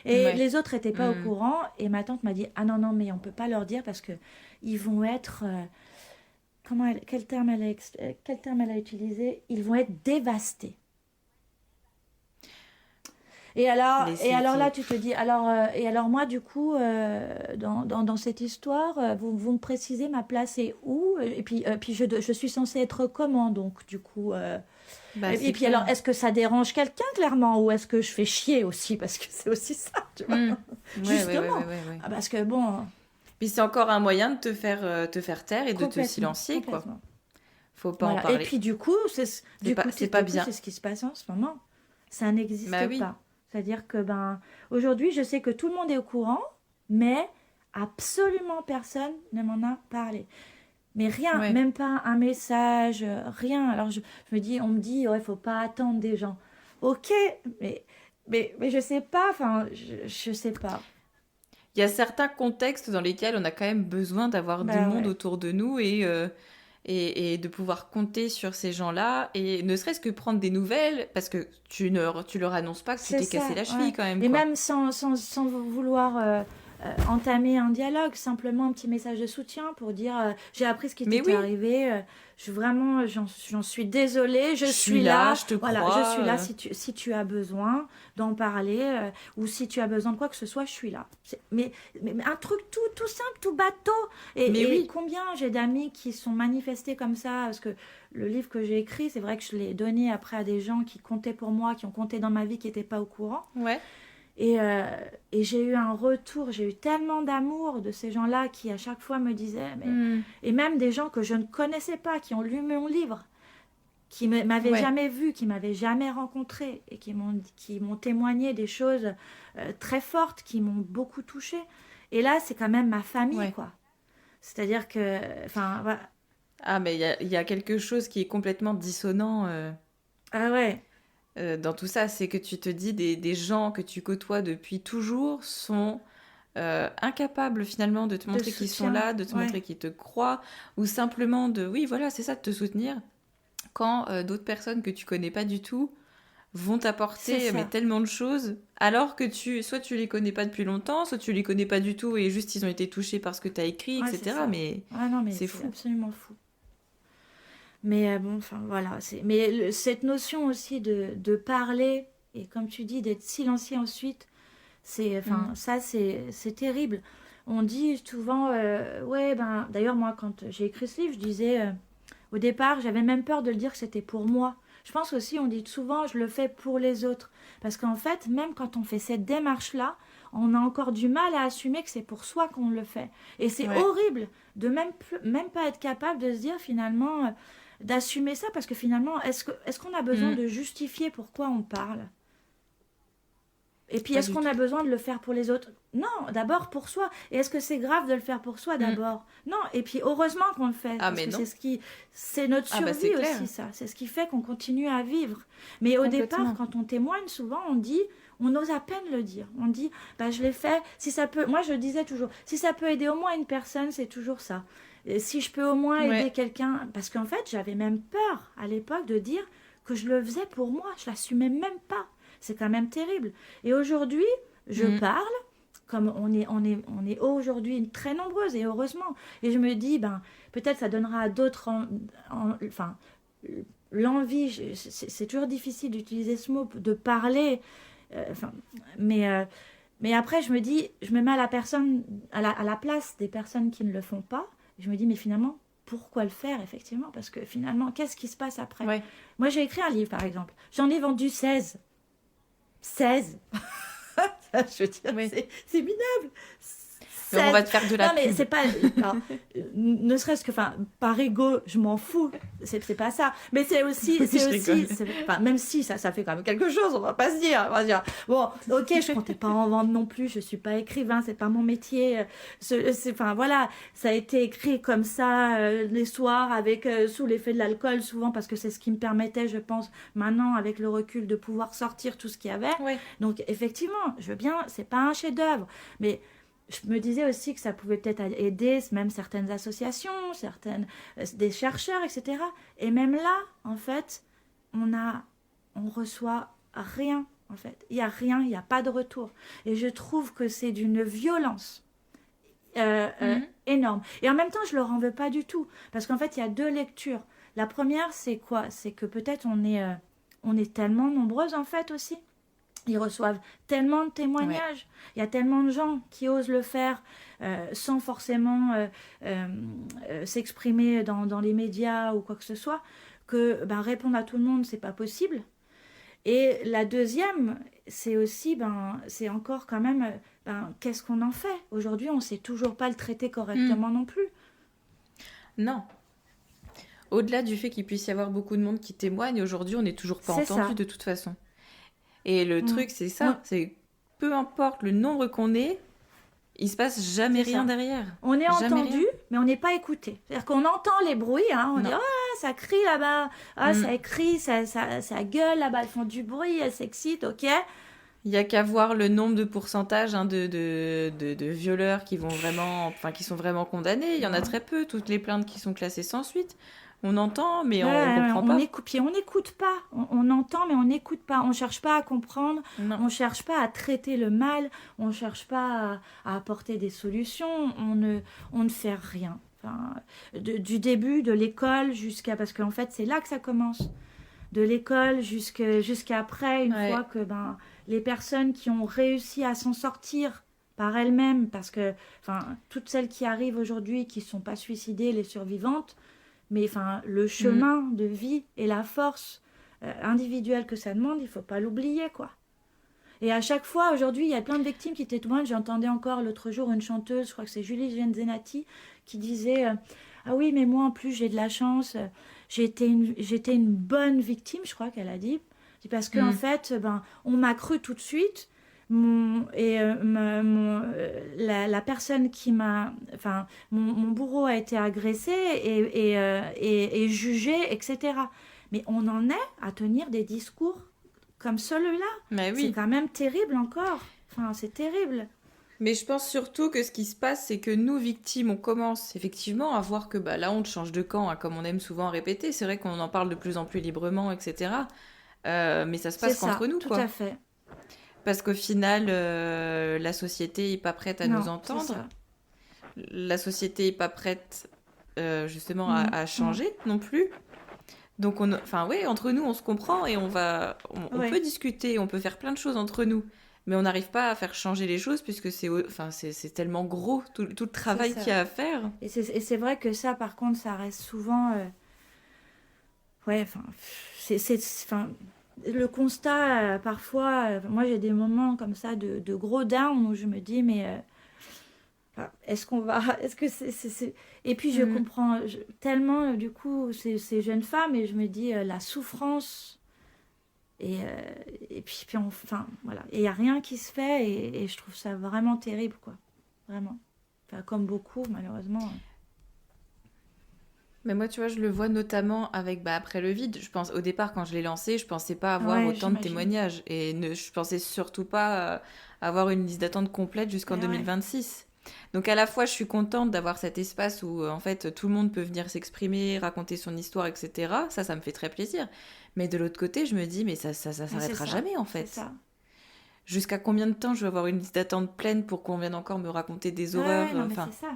[SPEAKER 2] Et
[SPEAKER 1] Ouais.
[SPEAKER 2] les autres n'étaient pas au
[SPEAKER 1] Hmm.
[SPEAKER 2] courant. Et ma tante m'a dit, ah non, non, mais on peut pas leur dire parce que ils vont être... quel terme elle a utilisé? Ils vont être dévastés.
[SPEAKER 1] Mais
[SPEAKER 2] Et alors là,
[SPEAKER 1] c'est...
[SPEAKER 2] tu te dis, et alors moi, du coup, dans cette histoire, vous me précisez ma place est où? Et puis je suis censée être comment, donc, du coup.
[SPEAKER 1] Bah,
[SPEAKER 2] Et
[SPEAKER 1] c'est
[SPEAKER 2] puis alors,
[SPEAKER 1] clair.
[SPEAKER 2] est-ce que ça dérange quelqu'un, clairement, ou est-ce que je fais chier aussi? Parce que c'est aussi ça, tu vois.
[SPEAKER 1] Hmm. Ouais, ouais, ouais, ouais,
[SPEAKER 2] Justement.
[SPEAKER 1] ouais, ouais.
[SPEAKER 2] Ah, parce que bon,
[SPEAKER 1] Puis c'est encore un moyen de te faire taire et de te
[SPEAKER 2] complètement,
[SPEAKER 1] silencier, quoi.
[SPEAKER 2] complètement.
[SPEAKER 1] Faut pas en
[SPEAKER 2] Voilà. Et
[SPEAKER 1] parler.
[SPEAKER 2] puis du coup,
[SPEAKER 1] C'est pas bien.
[SPEAKER 2] c'est ce qui se passe en ce moment. Ça
[SPEAKER 1] Bah
[SPEAKER 2] n'existe
[SPEAKER 1] oui.
[SPEAKER 2] pas. C'est-à-dire que ben aujourd'hui, je sais que tout le monde est au courant, mais absolument personne ne m'en a parlé. Mais rien,
[SPEAKER 1] Ouais.
[SPEAKER 2] même pas un message, rien. Alors je me dis, on me dit, ouais, faut pas attendre des gens. Ok, mais mais je sais pas. Enfin, je sais pas.
[SPEAKER 1] Il y a certains contextes dans lesquels on a quand même besoin d'avoir du
[SPEAKER 2] Bah
[SPEAKER 1] monde
[SPEAKER 2] ouais,
[SPEAKER 1] autour de nous et de pouvoir compter sur ces gens-là et ne serait-ce que prendre des nouvelles parce que tu leur annonces pas que tu
[SPEAKER 2] c'est
[SPEAKER 1] t'es cassé
[SPEAKER 2] ça.
[SPEAKER 1] la
[SPEAKER 2] Ouais.
[SPEAKER 1] cheville quand même,
[SPEAKER 2] Et
[SPEAKER 1] quoi.
[SPEAKER 2] même sans vouloir entamer un dialogue, simplement un petit message de soutien pour dire j'ai appris ce qui
[SPEAKER 1] Mais
[SPEAKER 2] t'était
[SPEAKER 1] oui,
[SPEAKER 2] arrivé, vraiment j'en suis désolée, je
[SPEAKER 1] je suis
[SPEAKER 2] suis
[SPEAKER 1] là,
[SPEAKER 2] là,
[SPEAKER 1] je te
[SPEAKER 2] voilà, je
[SPEAKER 1] crois.
[SPEAKER 2] suis là si tu as besoin d'en parler ou si tu as besoin de quoi que ce soit, je suis là. Mais un truc tout simple, tout bateau.
[SPEAKER 1] Mais
[SPEAKER 2] Et
[SPEAKER 1] oui,
[SPEAKER 2] combien j'ai d'amis qui sont manifestés comme ça, parce que le livre que j'ai écrit, c'est vrai que je l'ai donné après à des gens qui comptaient pour moi, qui ont compté dans ma vie, qui n'étaient pas au courant.
[SPEAKER 1] ouais.
[SPEAKER 2] Et, euh, et j'ai eu un retour, j'ai eu tellement d'amour de ces gens-là qui à chaque fois me disaient, mais...
[SPEAKER 1] Hmm.
[SPEAKER 2] Et même des gens que je ne connaissais pas, qui ont lu mon livre, qui m'avaient
[SPEAKER 1] Ouais,
[SPEAKER 2] jamais vu, qui m'avaient jamais rencontré, et qui m'ont témoigné des choses très fortes, qui m'ont beaucoup touchée. Et là, c'est quand même ma famille,
[SPEAKER 1] ouais.
[SPEAKER 2] quoi. C'est-à-dire que, enfin, voilà.
[SPEAKER 1] Ah, mais il y a quelque chose qui est complètement dissonant
[SPEAKER 2] Ah ouais,
[SPEAKER 1] dans tout ça, c'est que tu te dis des gens que tu côtoies depuis toujours sont incapables finalement de te
[SPEAKER 2] de
[SPEAKER 1] montrer qu'ils sont
[SPEAKER 2] soutien,
[SPEAKER 1] là, de te
[SPEAKER 2] ouais,
[SPEAKER 1] montrer qu'ils te croient, ou simplement de, oui, voilà, c'est ça, de te soutenir, quand d'autres personnes que tu connais pas du tout vont
[SPEAKER 2] c'est
[SPEAKER 1] t'apporter mais
[SPEAKER 2] ça.
[SPEAKER 1] tellement de choses, alors que soit tu les connais pas depuis longtemps, soit tu les connais pas du tout et juste ils ont été touchés par ce que tu as écrit,
[SPEAKER 2] Ouais, c'est
[SPEAKER 1] etc.
[SPEAKER 2] ça.
[SPEAKER 1] Mais
[SPEAKER 2] Ah non, mais
[SPEAKER 1] c'est
[SPEAKER 2] c'est
[SPEAKER 1] fou.
[SPEAKER 2] absolument fou. Mais bon, enfin voilà. Mais cette notion aussi de parler, et comme tu dis, d'être silencieux ensuite, enfin,
[SPEAKER 1] Mm.
[SPEAKER 2] ça, c'est terrible. On dit souvent, ouais, ben, d'ailleurs, moi, quand j'ai écrit ce livre, je disais, au départ, j'avais même peur de le dire que c'était pour moi. Je pense aussi, on dit souvent, je le fais pour les autres. Parce qu'en fait, même quand on fait cette démarche-là, on a encore du mal à assumer que c'est pour soi qu'on le fait. Et c'est
[SPEAKER 1] Ouais.
[SPEAKER 2] horrible de même pas être capable de se dire finalement, d'assumer ça, parce que finalement, est-ce qu'on a besoin
[SPEAKER 1] Mm.
[SPEAKER 2] de justifier pourquoi on parle? Et puis,
[SPEAKER 1] Pas
[SPEAKER 2] est-ce
[SPEAKER 1] du
[SPEAKER 2] qu'on a
[SPEAKER 1] tout.
[SPEAKER 2] besoin de le faire pour les autres? Non, d'abord pour soi. Et est-ce que c'est grave de le faire pour soi
[SPEAKER 1] Mm.
[SPEAKER 2] d'abord? Non. Et puis, heureusement qu'on le fait,
[SPEAKER 1] Ah
[SPEAKER 2] parce
[SPEAKER 1] mais
[SPEAKER 2] que
[SPEAKER 1] non.
[SPEAKER 2] c'est notre
[SPEAKER 1] Ah bah c'est
[SPEAKER 2] survie
[SPEAKER 1] clair.
[SPEAKER 2] aussi, ça. C'est ce qui fait qu'on continue à vivre. Mais au départ,
[SPEAKER 1] Complètement.
[SPEAKER 2] quand on témoigne, souvent, on ose à peine le dire. On dit, bah, je l'ai fait, si ça peut, moi je disais toujours, si ça peut aider au moins une personne, c'est toujours ça. Et si je peux au moins aider
[SPEAKER 1] Ouais.
[SPEAKER 2] quelqu'un, parce qu'en fait, j'avais même peur à l'époque de dire que je le faisais pour moi. Je l'assumais même pas. C'est quand même terrible. Et aujourd'hui, je
[SPEAKER 1] Mm.
[SPEAKER 2] parle, comme on est aujourd'hui très nombreuses et heureusement. Et je me dis, ben, peut-être ça donnera à d'autres, enfin, l'envie, c'est toujours difficile d'utiliser ce mot, de parler, enfin, mais après, je me dis, je me mets à la personne, à la place des personnes qui ne le font pas. Je me dis, mais finalement, pourquoi le faire, effectivement? Parce que finalement, qu'est-ce qui se passe après?
[SPEAKER 1] Ouais.
[SPEAKER 2] Moi, j'ai écrit un livre, par exemple. J'en ai vendu 16. 16. Je veux dire,
[SPEAKER 1] Oui.
[SPEAKER 2] c'est minable.
[SPEAKER 1] Mais on va te faire de la
[SPEAKER 2] Non, mais
[SPEAKER 1] pub.
[SPEAKER 2] c'est pas. Alors, ne serait-ce que, enfin, par ego, je m'en fous. C'est pas ça. Mais c'est aussi.
[SPEAKER 1] Oui,
[SPEAKER 2] C'est
[SPEAKER 1] je
[SPEAKER 2] aussi
[SPEAKER 1] rigole.
[SPEAKER 2] enfin, même si ça fait quand même quelque chose, on va pas se dire. On va se dire, bon, ok, je comptais pas en vendre non plus. Je suis pas écrivain, c'est pas mon métier. Enfin, voilà. Ça a été écrit comme ça, les soirs, avec, sous l'effet de l'alcool, souvent, parce que c'est ce qui me permettait, je pense, maintenant, avec le recul, de pouvoir sortir tout ce qu'il y avait.
[SPEAKER 1] Ouais.
[SPEAKER 2] Donc, effectivement, je veux bien, c'est pas un chef-d'œuvre. Mais je me disais aussi que ça pouvait peut-être aider même certaines associations, des chercheurs, etc. Et même là, en fait, on reçoit rien, en fait. Il y a rien, il n'y a pas de retour. Et je trouve que c'est d'une violence énorme. Et en même temps, je ne leur en veux pas du tout. Parce qu'en fait, il y a deux lectures. La première, c'est quoi? C'est que peut-être on est tellement nombreuses, en fait, aussi. Ils reçoivent tellement de témoignages. Ouais. Il y a tellement de gens qui osent le faire sans forcément s'exprimer dans les médias ou quoi que ce soit, que répondre à tout le monde, c'est pas possible. Et la deuxième, c'est aussi, c'est encore quand même, qu'est-ce qu'on en fait? Aujourd'hui, on ne sait toujours pas le traiter correctement non plus.
[SPEAKER 1] Non. Au-delà du fait qu'il puisse y avoir beaucoup de monde qui témoigne, aujourd'hui, on n'est toujours pas entendu de toute façon. Et le truc, c'est ça, c'est peu importe le nombre qu'on est, il se passe jamais rien derrière.
[SPEAKER 2] On est entendu, mais on n'est pas écouté. C'est-à-dire qu'on entend les bruits, hein, on dit « ça crie là-bas, ça crie, ça gueule là-bas, elles font du bruit, elles s'excitent, ok ?»
[SPEAKER 1] Il n'y a qu'à voir le nombre de pourcentage de violeurs qui sont vraiment condamnés. Il y en a très peu, toutes les plaintes qui sont classées sans suite. On entend, mais on ne comprend pas.
[SPEAKER 2] On n'écoute pas. On entend, mais on n'écoute pas. On ne cherche pas à comprendre.
[SPEAKER 1] Non.
[SPEAKER 2] On ne cherche pas à traiter le mal. On ne cherche pas à apporter des solutions. On ne fait rien. Enfin, du début de l'école jusqu'à... Parce qu'en fait, c'est là que ça commence. De l'école jusqu'à après, une fois que les personnes qui ont réussi à s'en sortir par elles-mêmes, parce que toutes celles qui arrivent aujourd'hui, qui ne sont pas suicidées, les survivantes, mais le chemin de vie et la force individuelle que ça demande, il ne faut pas l'oublier, quoi. Et à chaque fois, aujourd'hui, il y a plein de victimes qui témoignent. J'entendais encore l'autre jour une chanteuse, je crois que c'est Julie Genzenati, qui disait ah oui, mais moi, en plus, j'ai de la chance. J'étais une bonne victime, je crois qu'elle a dit. Parce qu'en fait, on m'a cru tout de suite. La personne qui m'a... mon bourreau a été agressé et jugé, etc. Mais on en est à tenir des discours comme celui-là.
[SPEAKER 1] Mais oui.
[SPEAKER 2] C'est quand même terrible encore. C'est terrible.
[SPEAKER 1] Mais je pense surtout que ce qui se passe, c'est que nous, victimes, on commence effectivement à voir que la honte change de camp, hein, comme on aime souvent répéter. C'est vrai qu'on en parle de plus en plus librement, etc. Mais ça se passe qu'entre nous, quoi.
[SPEAKER 2] Tout à fait.
[SPEAKER 1] Parce qu'au final, la société n'est pas prête à nous entendre. La société n'est pas prête, justement, à changer non plus. Donc, entre nous, on se comprend et on peut discuter, on peut faire plein de choses entre nous. Mais on n'arrive pas à faire changer les choses puisque c'est tellement gros, tout le travail qu'il y a à faire.
[SPEAKER 2] Et c'est vrai que ça, par contre, ça reste souvent... le constat, parfois, moi j'ai des moments comme ça de gros down où je me dis, mais est-ce que c'est... Et puis je comprends tellement, du coup, ces jeunes femmes, et je me dis, la souffrance, et puis voilà. Et il n'y a rien qui se fait, et je trouve ça vraiment terrible, quoi. Vraiment. Comme beaucoup, malheureusement.
[SPEAKER 1] Mais moi, tu vois, je le vois notamment avec après le vide. Je pense, au départ, quand je l'ai lancé, je pensais pas avoir autant de témoignages. Et je pensais surtout pas avoir une liste d'attente complète jusqu'en 2026. Donc à la fois, je suis contente d'avoir cet espace où, en fait, tout le monde peut venir s'exprimer, raconter son histoire, etc. Ça me fait très plaisir. Mais de l'autre côté, je me dis, mais ça s'arrêtera jamais, en fait.
[SPEAKER 2] C'est ça.
[SPEAKER 1] Jusqu'à combien de temps je vais avoir une liste d'attente pleine pour qu'on vienne encore me raconter des horreurs
[SPEAKER 2] mais c'est ça.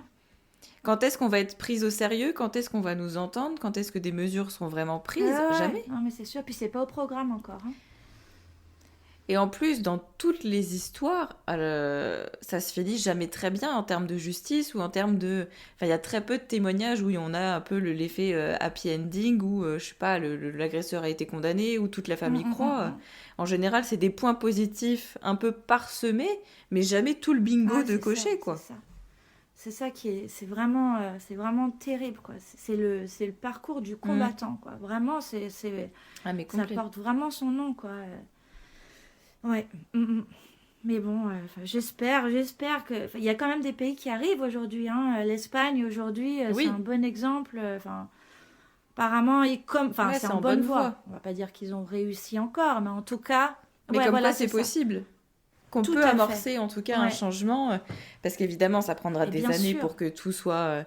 [SPEAKER 1] Quand est-ce qu'on va être prise au sérieux? Quand est-ce qu'on va nous entendre? Quand est-ce que des mesures seront vraiment prises? Jamais.
[SPEAKER 2] Non, mais c'est sûr. Puis c'est pas au programme encore. Hein.
[SPEAKER 1] Et en plus, dans toutes les histoires, ça se finit jamais très bien en termes de justice ou en termes de... Enfin, il y a très peu de témoignages où on a un peu l'effet happy ending, où, je sais pas, l'agresseur a été condamné, où toute la famille croit. En général, c'est des points positifs un peu parsemés, mais jamais tout le bingo de cocher, quoi.
[SPEAKER 2] C'est ça. C'est ça qui est... C'est vraiment terrible, quoi. C'est le parcours du combattant, quoi. Vraiment,
[SPEAKER 1] Ah, mais
[SPEAKER 2] ça porte vraiment son nom, quoi. Ouais. Mais bon, j'espère que... Il y a quand même des pays qui arrivent aujourd'hui. Hein. L'Espagne, aujourd'hui,
[SPEAKER 1] Oui.
[SPEAKER 2] c'est un bon exemple. Apparemment, c'est en bonne voie. On va pas dire qu'ils ont réussi encore, mais en tout cas...
[SPEAKER 1] Mais comme quoi, c'est possible. Qu'on peut amorcer, en tout cas, un changement. Parce qu'évidemment, ça prendra des années pour que tout soit...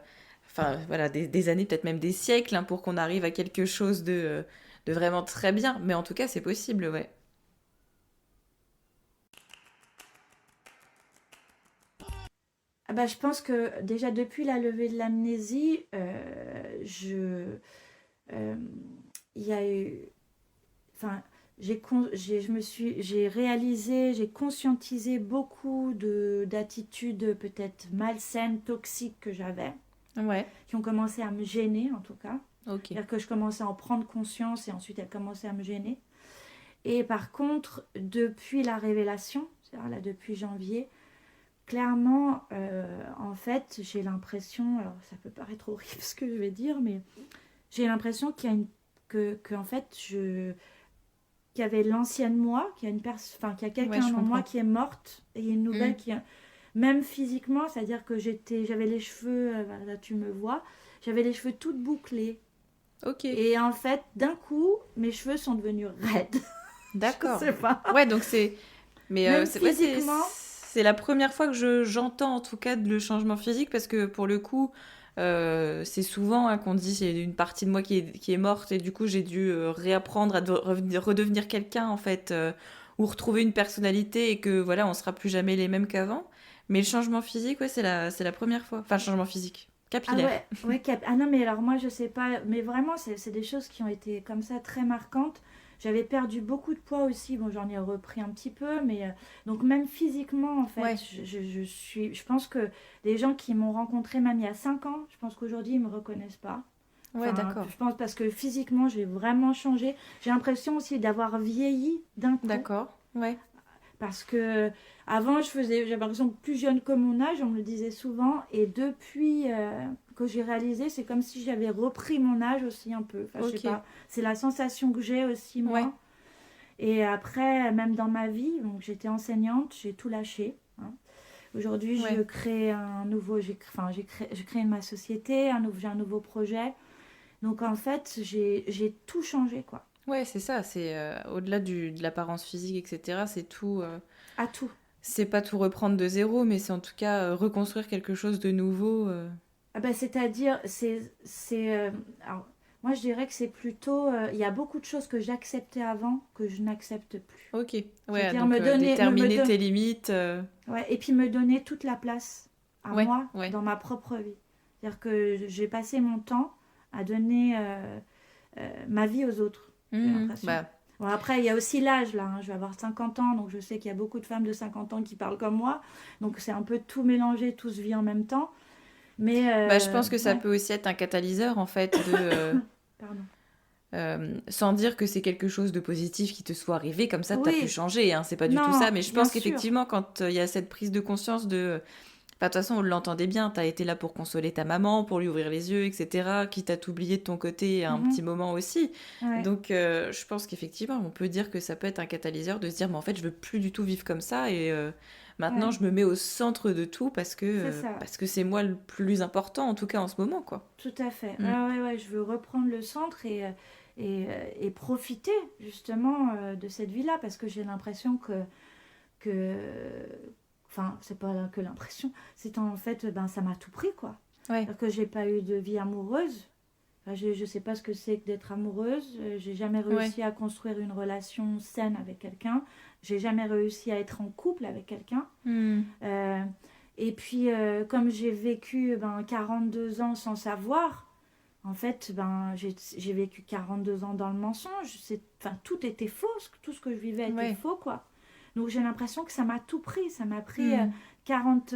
[SPEAKER 1] Enfin, voilà, des années, peut-être même des siècles, hein, pour qu'on arrive à quelque chose de vraiment très bien. Mais en tout cas, c'est possible, ouais.
[SPEAKER 2] Je pense que déjà depuis la levée de l'amnésie, il y a eu, enfin, j'ai réalisé, j'ai conscientisé beaucoup d'attitudes peut-être malsaines, toxiques que j'avais, qui ont commencé à me gêner en tout cas. C'est-à-dire que je commençais à en prendre conscience et ensuite elles commençaient à me gêner. Et par contre, depuis la révélation, c'est-à-dire là depuis janvier, clairement, en fait, j'ai l'impression, alors ça peut paraître horrible ce que je vais dire, mais j'ai l'impression qu'il y a en fait, qu'il y avait l'ancienne moi, qu'il y a quelqu'un en moi qui est morte, et il y a une nouvelle qui, même physiquement, c'est-à-dire que j'avais les cheveux, là tu me vois, j'avais les cheveux toutes bouclés. Et en fait, d'un coup, mes cheveux sont devenus raides.
[SPEAKER 1] D'accord.
[SPEAKER 2] Je sais pas.
[SPEAKER 1] Ouais, donc c'est... Mais
[SPEAKER 2] même physiquement...
[SPEAKER 1] C'est la première fois que j'entends en tout cas le changement physique parce que pour le coup, c'est souvent qu'on dit c'est une partie de moi qui est morte et du coup j'ai dû réapprendre à redevenir quelqu'un en fait ou retrouver une personnalité et que voilà on sera plus jamais les mêmes qu'avant. Mais le changement physique, ouais, c'est la première fois. Enfin, le changement physique. Capillaire.
[SPEAKER 2] Ah ouais, ah non, mais alors moi je sais pas, mais vraiment c'est des choses qui ont été comme ça très marquantes. J'avais perdu beaucoup de poids aussi, bon j'en ai repris un petit peu, mais donc même physiquement en fait, je pense que les gens qui m'ont rencontrée même il y a 5 ans, je pense qu'aujourd'hui ils me reconnaissent pas.
[SPEAKER 1] Ouais, d'accord.
[SPEAKER 2] Je pense parce que physiquement j'ai vraiment changé. J'ai l'impression aussi d'avoir vieilli d'un coup.
[SPEAKER 1] D'accord, ouais.
[SPEAKER 2] Parce que avant j'avais l'impression plus jeune que mon âge, on me le disait souvent, et depuis que j'ai réalisé, c'est comme si j'avais repris mon âge aussi un peu. Enfin, je sais pas, c'est la sensation que j'ai aussi moi. Ouais. Et après, même dans ma vie, donc j'étais enseignante, j'ai tout lâché. Hein. Aujourd'hui, je crée un nouveau, j'ai créé ma société, j'ai un nouveau projet. Donc en fait, j'ai tout changé quoi.
[SPEAKER 1] Ouais, c'est ça, c'est au-delà de l'apparence physique, etc., c'est tout...
[SPEAKER 2] À tout.
[SPEAKER 1] C'est pas tout reprendre de zéro, mais c'est en tout cas reconstruire quelque chose de nouveau.
[SPEAKER 2] C'est-à-dire, alors, moi je dirais que c'est plutôt... Il y a beaucoup de choses que j'acceptais avant que je n'accepte plus.
[SPEAKER 1] Ok, ouais, donc déterminer tes limites.
[SPEAKER 2] Ouais, et puis me donner toute la place à moi dans ma propre vie. C'est-à-dire que j'ai passé mon temps à donner ma vie aux autres. Bon, après, il y a aussi l'âge, là. Hein. Je vais avoir 50 ans, donc je sais qu'il y a beaucoup de femmes de 50 ans qui parlent comme moi. Donc, c'est un peu tout mélangé, tout se vit en même temps. Mais
[SPEAKER 1] je pense que ça peut aussi être un catalyseur, en fait, de...
[SPEAKER 2] Pardon.
[SPEAKER 1] Sans dire que c'est quelque chose de positif qui te soit arrivé, comme ça, tu as pu changer. Hein. C'est pas du tout ça. Mais je pense qu'effectivement, quand il y a cette prise de conscience de... De toute façon, on l'entendait bien, tu as été là pour consoler ta maman, pour lui ouvrir les yeux, etc., quitte à t'oublier de ton côté un petit moment aussi. Ouais. Donc, je pense qu'effectivement, on peut dire que ça peut être un catalyseur de se dire, mais en fait, je veux plus du tout vivre comme ça, et maintenant, je me mets au centre de tout parce que c'est moi le plus important, en tout cas en ce moment, quoi.
[SPEAKER 2] Tout à fait. Ouais, je veux reprendre le centre et profiter, justement, de cette vie-là, parce que j'ai l'impression que enfin, c'est pas que l'impression, c'est en fait, ça m'a tout pris, quoi. Ouais. Que j'ai pas eu de vie amoureuse. Enfin, je sais pas ce que c'est que d'être amoureuse. J'ai jamais réussi à construire une relation saine avec quelqu'un. J'ai jamais réussi à être en couple avec quelqu'un. Et puis, comme j'ai vécu 42 ans sans savoir, en fait, j'ai vécu 42 ans dans le mensonge. Tout était faux, tout ce que je vivais était faux, quoi. Donc j'ai l'impression que ça m'a tout pris. Ça m'a pris 40,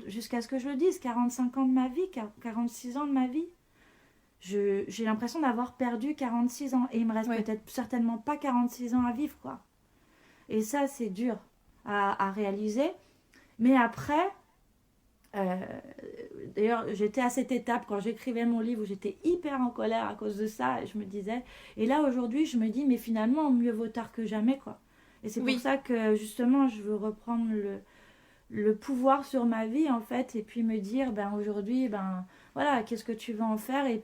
[SPEAKER 2] jusqu'à ce que je le dise, 45 ans de ma vie, 46 ans de ma vie. J'ai l'impression d'avoir perdu 46 ans. Et il me reste peut-être certainement pas 46 ans à vivre, quoi. Et ça, c'est dur à réaliser. Mais après, d'ailleurs, j'étais à cette étape quand j'écrivais mon livre où j'étais hyper en colère à cause de ça. Et je me disais... Et là, aujourd'hui, je me dis, mais finalement, mieux vaut tard que jamais, quoi. Et c'est pour ça que, justement, je veux reprendre le pouvoir sur ma vie, en fait. Et puis me dire, aujourd'hui, voilà, qu'est-ce que tu vas en faire? Et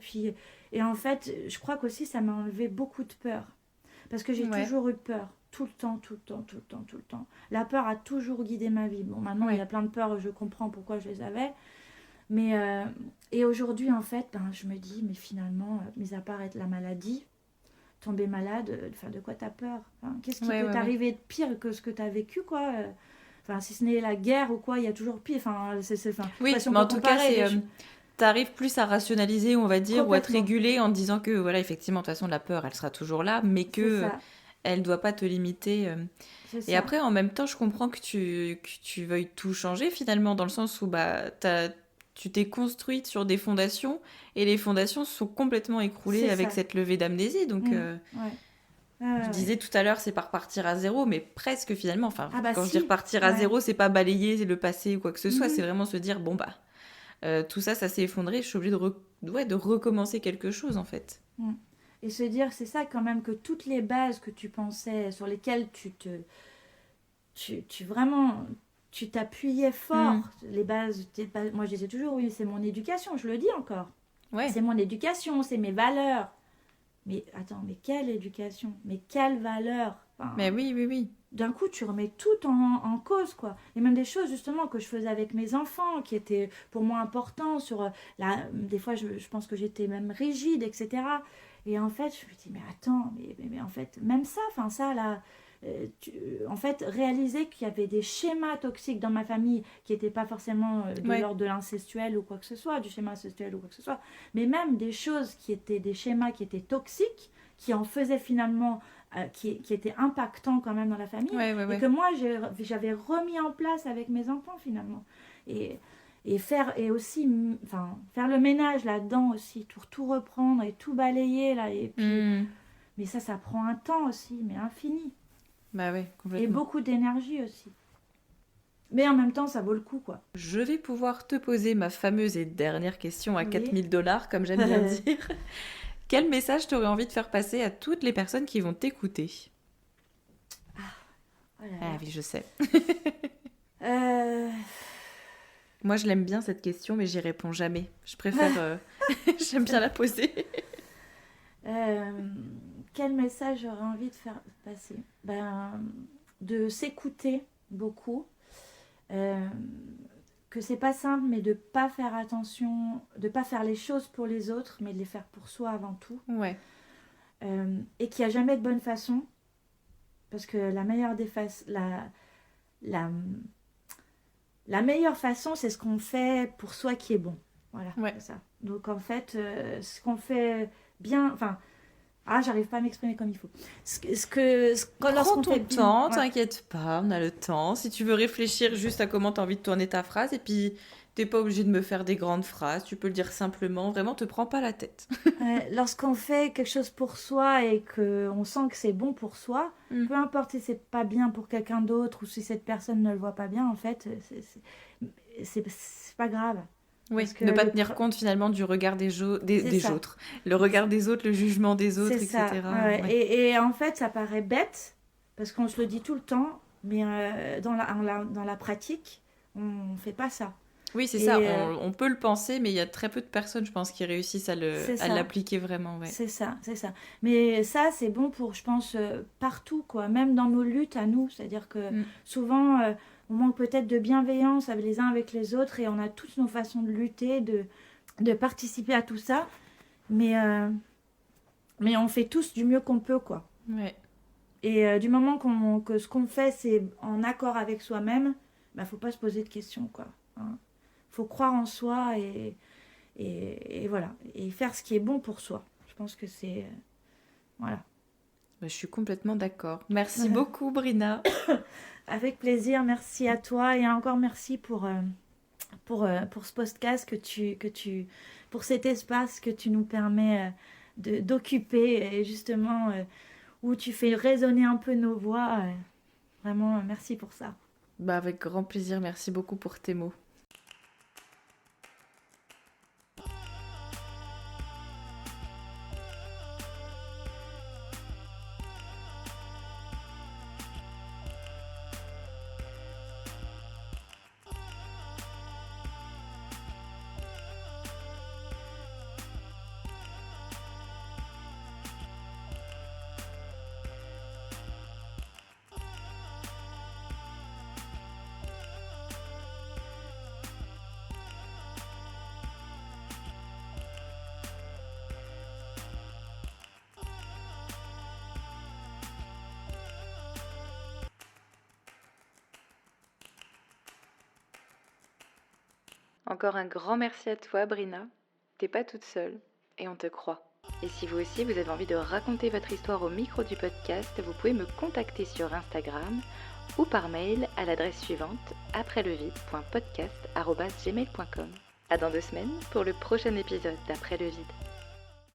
[SPEAKER 2] en fait, je crois qu'aussi, ça m'a enlevé beaucoup de peur. Parce que j'ai toujours eu peur. Tout le temps. La peur a toujours guidé ma vie. Bon, maintenant, il y a plein de peurs, je comprends pourquoi je les avais. Mais, et aujourd'hui, en fait, je me dis, mais finalement, mis à part être la maladie, tomber malade, de quoi t'as peur? Qu'est-ce qui peut t'arriver de pire que ce que t'as vécu, quoi? Si ce n'est la guerre ou quoi, il y a toujours pire.
[SPEAKER 1] Oui, mais en tout cas, t'arrives plus à rationaliser, on va dire, ou à te réguler en te disant que, voilà, effectivement, de toute façon, la peur, elle sera toujours là, mais que elle doit pas te limiter. Et après, en même temps, je comprends que tu veuilles tout changer, finalement, dans le sens où tu t'es construite sur des fondations, et les fondations sont complètement écroulées avec cette levée d'amnésie. Donc, je disais tout à l'heure, c'est pas repartir à zéro, mais presque finalement. Enfin, quand je dis repartir à zéro, c'est pas balayer le passé ou quoi que ce soit, c'est vraiment se dire, bon, tout ça s'est effondré, je suis obligée de recommencer quelque chose, en fait.
[SPEAKER 2] Et se dire, c'est ça quand même, que toutes les bases que tu pensais, sur lesquelles tu t'appuyais fort, les bases, moi je disais toujours, oui, c'est mon éducation, je le dis encore. C'est mon éducation, c'est mes valeurs. Mais attends, mais quelle éducation? Mais quelle valeur?
[SPEAKER 1] Mais oui.
[SPEAKER 2] D'un coup, tu remets tout en cause, quoi. Et même des choses, justement, que je faisais avec mes enfants, qui étaient pour moi importants, des fois, je pense que j'étais même rigide, etc. Et en fait, je me dis, mais attends, mais en fait, même ça, en fait, réaliser qu'il y avait des schémas toxiques dans ma famille qui n'étaient pas forcément de l'ordre de l'incestuel ou quoi que ce soit, du schéma incestuel ou quoi que ce soit, mais même des choses qui étaient des schémas qui étaient toxiques, qui en faisaient finalement, qui étaient impactants quand même dans la famille, et que moi, j'avais remis en place avec mes enfants finalement. Et faire le ménage là-dedans aussi, tout reprendre et tout balayer là, et puis mais ça prend un temps aussi, mais infini.
[SPEAKER 1] Complètement.
[SPEAKER 2] Et beaucoup d'énergie aussi. Mais en même temps, ça vaut le coup, quoi.
[SPEAKER 1] Je vais pouvoir te poser ma fameuse et dernière question à $4000, comme j'aime bien dire. Quel message t'aurais envie de faire passer à toutes les personnes qui vont t'écouter? Oui, je sais. Moi, je l'aime bien cette question, mais j'y réponds jamais. Je préfère... J'aime bien la poser.
[SPEAKER 2] Quel message j'aurais envie de faire passer? De s'écouter beaucoup. Que c'est pas simple, mais de pas faire attention, de pas faire les choses pour les autres, mais de les faire pour soi avant tout. Et qu'il n'y a jamais de bonne façon. Parce que la meilleure des la meilleure façon, c'est ce qu'on fait pour soi qui est bon. Voilà, c'est ça. Donc en fait, ce qu'on fait bien... j'arrive pas à m'exprimer comme il faut.
[SPEAKER 1] Prends ton temps, t'inquiète pas, on a le temps. Si tu veux réfléchir juste à comment t'as envie de tourner ta phrase, et puis t'es pas obligé de me faire des grandes phrases, tu peux le dire simplement, vraiment, te prends pas la tête.
[SPEAKER 2] Lorsqu'on fait quelque chose pour soi et qu'on sent que c'est bon pour soi, peu importe si c'est pas bien pour quelqu'un d'autre ou si cette personne ne le voit pas bien, en fait, c'est pas grave.
[SPEAKER 1] Oui, ne pas tenir compte finalement du regard des autres. Le regard des autres, le jugement des autres, etc.
[SPEAKER 2] Et en fait, ça paraît bête, parce qu'on se le dit tout le temps, mais dans la pratique, on ne fait pas ça.
[SPEAKER 1] Oui, c'est ça. On peut le penser, mais il y a très peu de personnes, je pense, qui réussissent à l'appliquer vraiment.
[SPEAKER 2] C'est ça. Mais ça, c'est bon pour, je pense, partout, quoi. Même dans nos luttes à nous. C'est-à-dire que souvent... on manque peut-être de bienveillance avec les uns avec les autres et on a toutes nos façons de lutter, de participer à tout ça. Mais on fait tous du mieux qu'on peut, quoi. Et du moment que ce qu'on fait, c'est en accord avec soi-même, faut pas se poser de questions, quoi. faut croire en soi et voilà. Et faire ce qui est bon pour soi. Je pense que c'est... voilà.
[SPEAKER 1] Je suis complètement d'accord. Merci beaucoup, Brina.
[SPEAKER 2] Avec plaisir, merci à toi et encore merci pour ce podcast pour cet espace que tu nous permets d'occuper et justement où tu fais résonner un peu nos voix. Vraiment, merci pour ça.
[SPEAKER 1] Avec grand plaisir, merci beaucoup pour tes mots. Encore un grand merci à toi, Brina. T'es pas toute seule et on te croit. Et si vous aussi vous avez envie de raconter votre histoire au micro du podcast, vous pouvez me contacter sur Instagram ou par mail à l'adresse suivante aprèslevide.podcast@gmail.com. À dans 2 semaines pour le prochain épisode d'Après le vide.